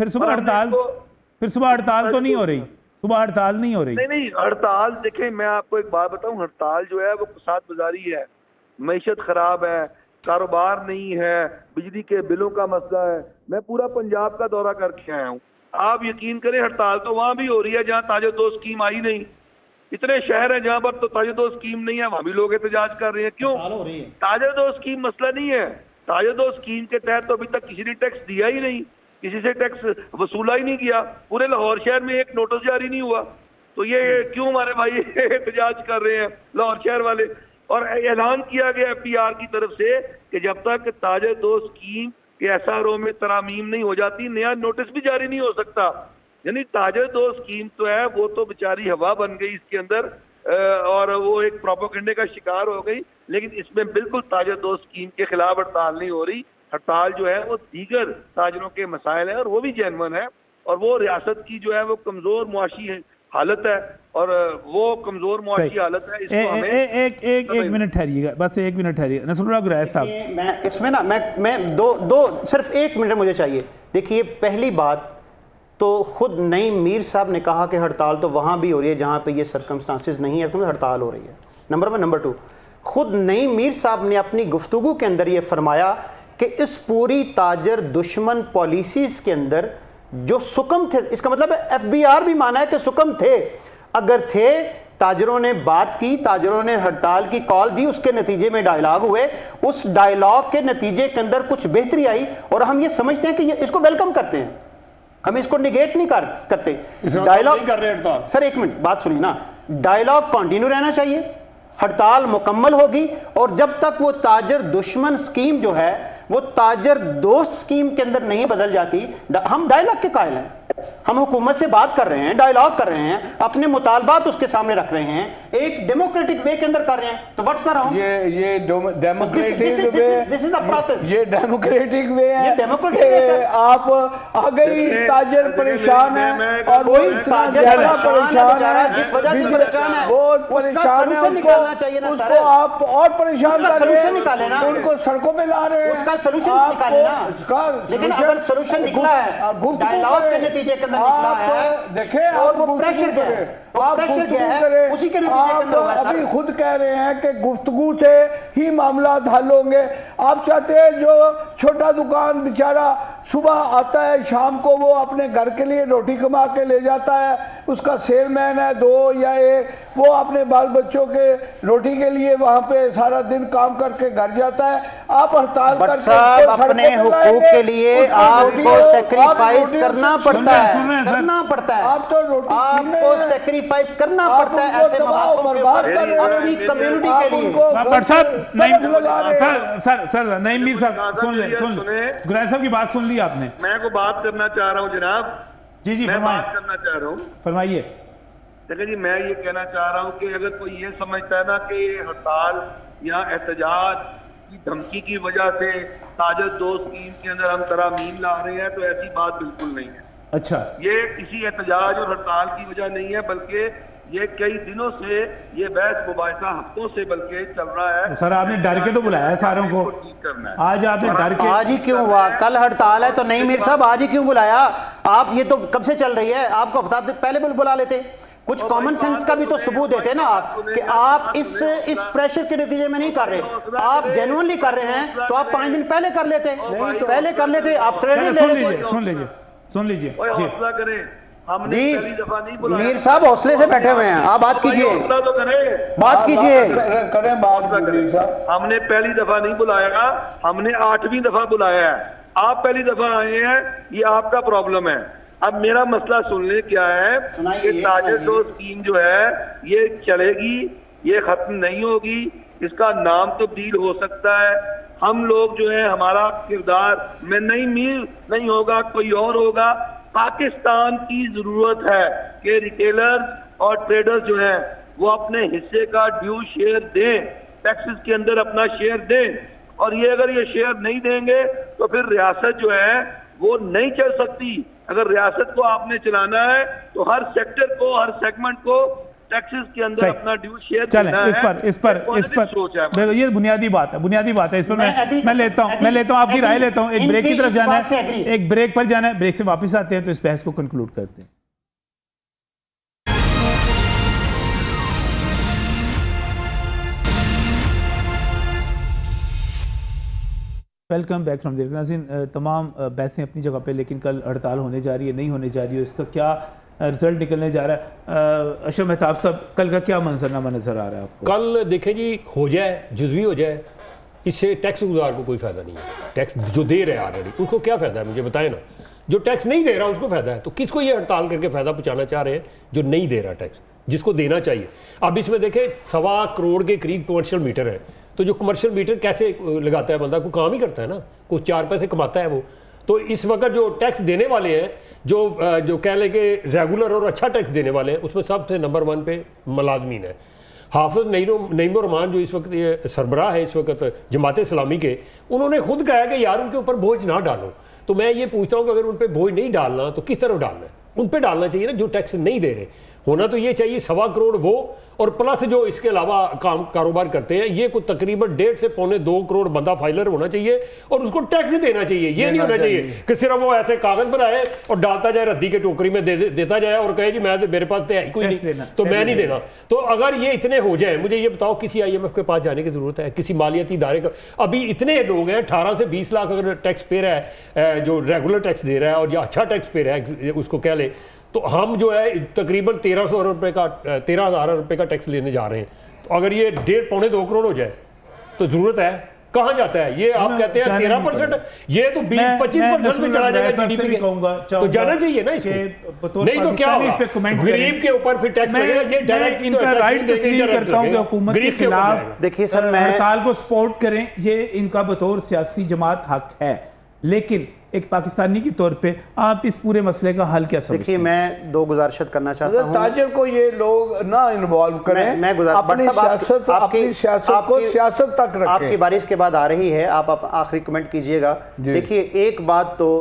सुबह हड़ताल तो नहीं हो रही, सुबह हड़ताल नहीं हो रही। नहीं, हड़ताल देखें, मैं आपको एक बात बताऊं, हड़ताल जो है वो फसाद गुजारी है, मईशत खराब है, कारोबार नहीं है, बिजली के बिलों का मसला है। मैं पूरा पंजाब का दौरा करके आया हूँ, आप यकीन करें हड़ताल तो वहाँ भी हो रही है जहाँ ताजे दो स्कीम आई नहीं। इतने शहर हैं जहाँ पर तो ताजे दो स्कीम नहीं है, वहाँ भी लोग एहतजाज कर रहे हैं। क्यों? ताजे दो स्कीम मसला नहीं है, ताजे दो स्कीम के तहत तो अभी तक किसी ने टैक्स दिया ही नहीं, किसी से टैक्स वसूला ही नहीं किया, पूरे लाहौर शहर में एक नोटिस जारी नहीं हुआ। तो ये क्यों हमारे भाई एहतजाज कर रहे हैं लाहौर शहर वाले? और ऐलान किया गया FBR की तरफ से कि जब तक ताजे दो स्कीम के SRO में तरामीम नहीं हो जाती नया नोटिस भी जारी नहीं हो सकता। यानी ताजे दो स्कीम तो है वो तो बेचारी हवा बन गई इसके अंदर, और वो एक प्रोपेगेंडे का शिकार हो गई। लेकिन इसमें बिल्कुल ताजे दो स्कीम के खिलाफ हड़ताल नहीं हो रही, हड़ताल जो है वो दीगर ताजरों के मसाइल है और वो भी जेन्युइन है, और वो रियासत की जो है वो कमजोर मुआशी हालत है, और वो कमजोर मुआशी हालत है। इसको हमें एक मिनट ठहरिएगा, बस एक मिनट ठहरिए नसरुल्लाह गुरैश साहब। मैं इसमें ना मैं दो सिर्फ 1 मिनट मुझे चाहिए। देखिए, पहली बात तो खुद नईम मीर साहब ने कहा कि हड़ताल तो वहाँ भी हो रही है जहाँ पे ये सर्कमस्टांसिस नहीं है, तो हड़ताल हो रही है, नंबर 1। नंबर 2, खुद नईम मीर साहब ने अपनी गुफ्तगू के अंदर ये फरमाया कि इस पूरी ताजर दुश्मन पॉलिसीज़ के अंदर जो सुकम थे, इसका मतलब है FBR भी माना है कि सुकम थे। अगर थे, ताजरों ने बात की, ताजरों ने हड़ताल की कॉल दी, उसके नतीजे में डायलॉग हुए, उस डायलॉग के नतीजे के अंदर कुछ बेहतरी आई, और हम ये समझते हैं कि इसको वेलकम करते हैं, हम इसको निगेट नहीं करते। डायलॉग कर रहे हैं सर, 1 मिनट बात सुनिए ना, डायलॉग कंटिन्यू रहना चाहिए, हड़ताल मुकम्मल होगी, और जब तक वो ताजर दुश्मन स्कीम जो है वो ताजर दोस्त स्कीम के अंदर नहीं बदल जाती। हम डायलॉग के कायल हैं, हम हुकूमत से बात कर रहे हैं, डायलॉग कर रहे हैं, अपने मुतालबात उसके सामने रख रहे हैं, एक डेमोक्रेटिक वे के अंदर कर रहे हैं। तो व्हाट्स द रॉन्ग? ये democratic way, this is the process. ये डेमोक्रेटिक वे है। ये डेमोक्रेटिक वे सर। आप अगर ताजर परेशान है और कोई ताजर परेशान है बेचारा, है, जिस वजह से परेशान है बहुत उसका परेशान है, सलूशन निकालना चाहिए ना सर। उसको आप और परेशान उसका कर रहे सलूशन हैं, निकाले ना। उनको सड़कों पे ला रहे हैं, उसका सलूशन आपको निकाले ना। उसका लेकिन solution- अगर सलूशन निकला है, गुफ्तगू डायलॉग के करें। नतीजे के अंदर निकला है, देखें और आप वो गुफ्तगू प्रेशर क्या है, करें, वो आप प्रेशर गुफ्तगू क्या है, करें। उसी के नतीजे के अंदर होगा आप सर। अभी खुद कह रहे हैं कि गुफ्तगू से ही मामला हल होंगे। आप चाहते हैं जो छोटा दुकान बेचारा सुबह आता है, शाम को वो अपने घर के लिए रोटी कमा के ले जाता है, उसका सेलमैन है 2 या 1, वो अपने बाल बच्चों के रोटी के लिए वहाँ पे सारा दिन काम करके घर जाता है। आप हड़ताल बट करके साहब उसको अपने सड़कों पे हुकूक लाएंगे, के लिए उसको आपको रोटियों- सेक्रीफाइस आप करना रोटियों- पड़ता है, सुन रहे हैं सर। करना पड़ता है। आप तो रोटी छीन रहे आपको हैं। सेक्रीफाइस करना आप पड़ता है उनको ऐसे दबाओ, मवाकों के बर्बाद ऊपर कर रहे हैं। अपनी कम्युनिटी आप के लिए। उनको बट साहब नहीं, तरफ लगा रहे हैं। सर नईम मीर साहब सुन ले गुरैर साहब की बात सुन ली आपने? मैं को बात करना चाह रहा हूँ जनाब, जी मैं फरमाइए बात करना चाह रहा हूँ। फरमाइए। देखिए जी, मैं ये कहना चाह रहा हूँ कि अगर कोई ये समझता है ना कि हड़ताल या एहतजाज की धमकी की वजह से ताजर दो स्कीम के अंदर हम तरामीम ला रहे हैं, तो ऐसी बात बिल्कुल नहीं है। अच्छा, ये किसी एहतजाज और हड़ताल की वजह नहीं है, बल्कि ये कई दिनों से ये बहस मुबाहिसा हफ्तों से बल्कि चल रहा है। सर आपने डर के तो बुलाया है सारों को, इसको ठीक करना है। आज आपने डर के आज ही क्यों हुआ? कल हड़ताल है तो नहीं मीर साहब, आज ही क्यों बुलाया? आप ये तो कब से चल रही है, आपको हफ्ता पहले बुला लेते। कुछ कॉमन सेंस का भी तो सबूत देते ना आप, कि आप इस प्रेशर के नतीजे में नहीं कर रहे, आप जेन्युइनली कर रहे हैं, तो आप 5 दिन पहले कर लेते, पहले कर लेते, आप ट्रेनिंग ले लेते। सुन लीजिए ओए जी। हौसला करें, हमने जी पहली दफा नहीं बुलाया। मीर साहब हौसले से बैठे हुए हैं, आप बात कीजिए, हौसला तो करें, बात कीजिए। करें बात मीर साहब। हमने पहली दफा नहीं बुलाया, हमने 8वीं दफा बुलाया है। आप पहली दफा आए हैं, ये आपका प्रॉब्लम है। अब मेरा मसला सुन ले क्या है कि ताजर दो स्कीम जो है ये चलेगी, ये खत्म नहीं होगी, इसका नाम तब्दील हो सकता है। हम लोग जो है, हमारा किरदार में नहीं मीर नहीं होगा, कोई और होगा। पाकिस्तान की जरूरत है कि रिटेलर्स और ट्रेडर्स जो हैं वो अपने हिस्से का ड्यू शेयर दें, टैक्सेस के अंदर अपना शेयर दें। और ये अगर ये शेयर नहीं देंगे तो फिर रियासत जो है वो नहीं चल सकती। अगर रियासत को आपने चलाना है तो हर सेक्टर को, हर सेगमेंट को टैक्सेस के अंदर अपना ड्यू शेयर चलें देना है। इस पर सोच है। देखो, ये बुनियादी बात है। इस पर मैं लेता हूं आपकी राय लेता हूं। एक ब्रेक की तरफ जाना है, एक ब्रेक पर जाना है, ब्रेक से वापस आते हैं तो इस बहस को कंक्लूड करते हैं। वेलकम बैक फ्रॉम देर नाज़रीन, तमाम बहसें अपनी जगह पे, लेकिन कल हड़ताल होने जा रही है, नहीं होने जा रही है, इसका क्या रिजल्ट निकलने जा रहा है? अशरफ मेहताब साहब, कल का क्या मंजरनामा नजर आ रहा है आपको? कल देखें जी, हो जाए जुज़वी हो जाए, इससे टैक्स गुजार को कोई फ़ायदा नहीं है। टैक्स जो दे रहे हैं ऑलरेडी, उसको क्या फ़ायदा है मुझे बताएं ना। जो टैक्स नहीं दे रहा उसको फ़ायदा है, तो किसको ये हड़ताल करके फ़ायदा पहुँचाना चाह रहे हैं? जो नहीं दे रहा टैक्स, जिसको देना चाहिए। अब इसमें देखें 1.25 करोड़ के करीब कमर्शियल मीटर है, तो जो कमर्शियल मीटर कैसे लगाता है बंदा, को काम ही करता है ना, कुछ 4 पैसे कमाता है वो। तो इस वक्त जो टैक्स देने वाले हैं, जो कह लें कि रेगुलर और अच्छा टैक्स देने वाले हैं, उसमें सबसे नंबर 1 पे मुलाजमीन है। हाफिज नईमुर रहमान जो इस वक्त ये सरबराह है इस वक्त जमात इस्लामी के, उन्होंने खुद कहा कि यार उनके ऊपर बोझ ना डालो। तो मैं ये पूछता हूँ कि अगर उन पर बोझ नहीं डालना तो किस तरफ डालना है? उन पर डालना चाहिए ना जो टैक्स नहीं दे रहे। होना तो ये चाहिए 1.25 करोड़ वो, और प्लस जो इसके अलावा कारोबार करते हैं, ये कुछ तकरीबन 1.5 से 2.25 करोड़ बंदा फाइलर होना चाहिए और उसको टैक्स देना चाहिए। ये नहीं होना चाहिए कि सिर्फ वो ऐसे कागज बनाए और डालता जाए रद्दी के टोकरी में देता जाए और कहे जी मेरे पास तो है कोई नहीं, तो मैं नहीं देना। तो अगर ये इतने हो जाए, मुझे ये बताओ किसी IMF के पास जाने की जरूरत है? किसी मालियाती इदारे का? अभी इतने लोग हैं, 18 से 20 लाख अगर टैक्स पे रहा है, जो रेगुलर टैक्स दे रहा है और या अच्छा टैक्स पे रहा है उसको कह ले, तो हम जो है तकरीबन 1300 रुपये का 13,000 रुपये का टैक्स लेने जा रहे हैं। तो अगर ये 1.5 पौने 2 करोड़ हो जाए तो ज़रूरत है कहाँ जाता है? ये आप कहते हैं 13%, ये तो 20-25% में चला जाएगा जीडीपी के, तो जाना चाहिए ना इसको। नहीं तो क्या होगा, गरीब के ऊपर फिर टैक्स लगेगा। ये डायरेक्ट इनका राइट तस्लीम करता हूं कि हुकूमत के खिलाफ देखिए सर, मैं हड़ताल को सपोर्ट करें, ये इनका बतौर सियासी जमात हक है, लेकिन एक पाकिस्तानी के तौर पे आप इस पूरे मसले का हल क्या समझते हैं? देखिए, मैं दो गुजारिशत करना चाहता हूँ। ताजर को ये लोग ना इन्वॉल्व करें, मैं अपनी सियासत को सियासत तक रखें। आपकी बारिश के बाद आ रही है, आप आखिरी कमेंट कीजिएगा। देखिए, एक बात तो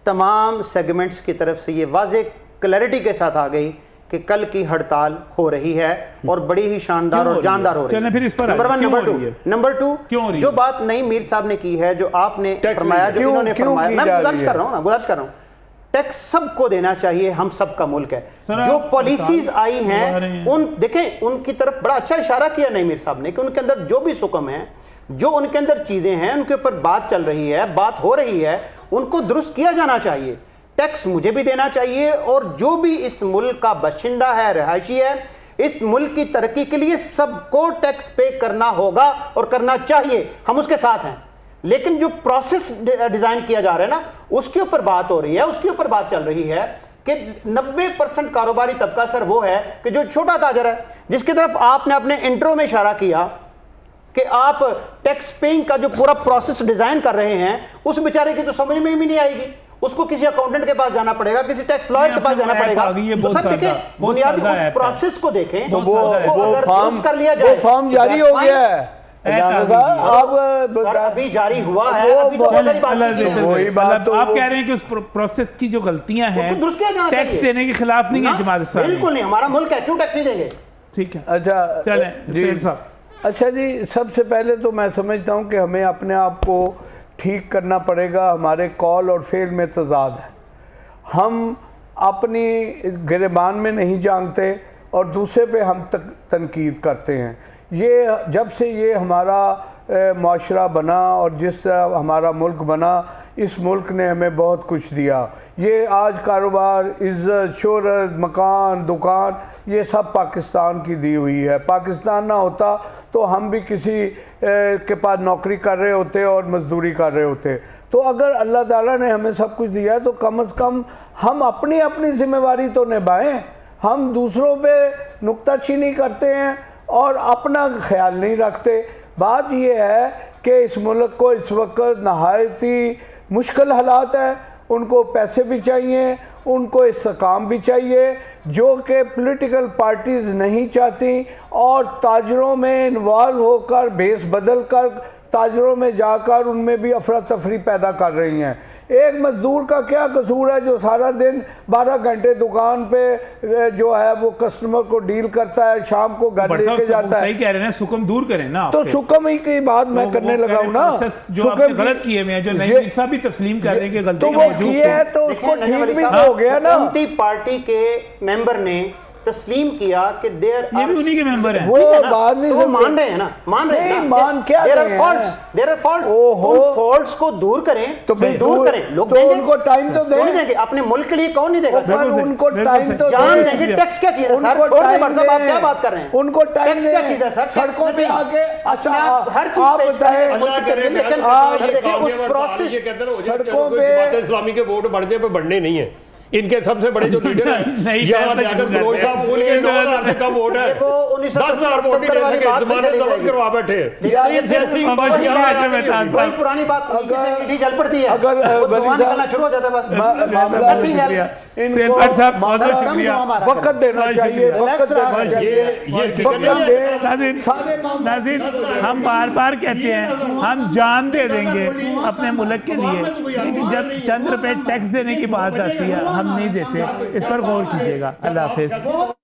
तमाम सेगमेंट्स की तरफ से ये वाज़ेह क्लैरिटी के साथ आ गई कि कल की हड़ताल हो रही है और बड़ी ही शानदार और जानदार हो रही है। फिर इस पर नंबर 1, नंबर 2 जो बात नईम मीर साहब ने की है, जो आपने फरमाया, जो इन्होंने फरमाया, मैं गुजारिश कर रहा हूँ, टैक्स सबको देना चाहिए, हम सबका मुल्क है। जो पॉलिसीज आई हैं उन देखें, उनकी तरफ बड़ा अच्छा इशारा किया नईम मीर साहब ने कि उनके अंदर जो भी सुकम है, जो उनके अंदर चीजें हैं, उनके ऊपर बात चल रही है, बात हो रही है, उनको दुरुस्त किया जाना चाहिए। टैक्स मुझे भी देना चाहिए, और जो भी इस मुल्क का बाशिंदा है, रहायशी है, इस मुल्क की तरक्की के लिए सबको टैक्स पे करना होगा और करना चाहिए, हम उसके साथ हैं। लेकिन जो प्रोसेस डिजाइन किया जा रहा है ना, उसके ऊपर बात हो रही है, उसके ऊपर बात चल रही है कि 90% कारोबारी तबका सर वो है कि जो छोटा ताजर है, जिसकी तरफ आपने अपने इंट्रो में इशारा किया कि आप टैक्स पेइंग का जो पूरा प्रोसेस डिजाइन कर रहे हैं, उस बेचारे की तो समझ में भी नहीं आएगी, उसको किसी अकाउंटेंट के पास जाना पड़ेगा, किसी टैक्स लॉयर के पास जाना पड़ेगा। तो सर देखें, बुनियादी उस प्रोसेस को देखें, तो वो फॉर्म कर लिया जाए, वो फॉर्म जारी हो गया है, अभी जारी हुआ है, अभी तो बहुत सारी बात आप कह रहे हैं कि उस प्रोसेस की जो गलतियां हैं टैक्स देने के खिलाफ नहीं है जमात इस्लामी? बिल्कुल नहीं, हमारा मुल्क है, क्यों टैक्स नहीं देंगे? ठीक है, अच्छा चलें। अच्छा जी, सबसे पहले तो मैं समझता हूँ कि हमें अपने आप को ठीक करना पड़ेगा। हमारे कॉल और फेल में तजाद है, हम अपनी गिरबान में नहीं जानते और दूसरे पे हम तनकीद करते हैं। ये जब से ये हमारा माशरा बना और जिस तरह हमारा मुल्क बना, इस मुल्क ने हमें बहुत कुछ दिया। ये आज कारोबार, इज़्ज़त, शोहरत, मकान, दुकान, ये सब पाकिस्तान की दी हुई है। पाकिस्तान ना होता तो हम भी किसी के पास नौकरी कर रहे होते और मजदूरी कर रहे होते। तो अगर अल्लाह ताला ने हमें सब कुछ दिया है तो कम से कम हम अपनी अपनी जिम्मेवारी तो निभाएं। हम दूसरों पे नुक्ताचीनी करते हैं और अपना ख्याल नहीं रखते। बात यह है कि इस मुल्क को इस वक्त नहायत ही मुश्किल हालात है, उनको पैसे भी चाहिए, उनको इस्तेकाम भी चाहिए, जो कि पॉलिटिकल पार्टीज़ नहीं चाहती, और ताजरों में इन्वॉल्व होकर, भेस बदल कर ताजरों में जाकर उनमें भी अफरा तफरी पैदा कर रही हैं। एक मजदूर का क्या कसूर है जो सारा दिन 12 घंटे दुकान पे जो है वो कस्टमर को डील करता है, शाम को घर लेके जाता है। सही कह रहे हैं, सुकम दूर करें ना। तो सुकम ही की बात मैं करने लगा हूँ ना, जो आपने गलत किए हुए हैं, जो नईम साहब भी तस्लीम कर रहे हैं कि गलती है, तो उसको ठीक भी हो गया ना। पार्टी के मेंबर ने तस्लीम किया कि देयर ये भी उन्हीं के मेंबर हैं, वो बात नहीं, वो मान रहे हैं ना, मान रहे हैं, मान क्या देयर आर फॉल्ट्स, उन फॉल्ट्स को दूर करें, तो दूर करें, लोग देंगे, उनको टाइम तो देंगे, अपने मुल्क के लिए कौन नहीं देगा सर? उनको टाइम तो जान देंगे। टैक्स क्या चीज है सर? छोड़ दे भाई साहब, आप क्या बात कर रहे हैं? उनको टैक्स क्या चीज है सर? सड़कों पे आके अच्छा हर चीज पे लेकिन देखिए उस प्रोसेस, सड़कों पे इस्लामी के वोट बढ़ने पे बढ़ने नहीं है। इनके सबसे बड़े जो लीडर हैं यहाँ जाकर फिरोज साहब, उनके 9,000 से कम वोट है, 10,000 वोट नहीं दे सके, जमानत जब्त करवा बैठे। वही पुरानी बात ईडी चल पड़ती है, अगर निकलना शुरू हो जाता है, बस वक्त देना चाहिए। नाज़रीन, हम बार बार कहते हैं हम जान दे देंगे अपने मुल्क के लिए, लेकिन जब चंद रुपए टैक्स देने की बात आती है हम नहीं देते। इस पर गौर कीजिएगा। अल्लाह हाफिज़।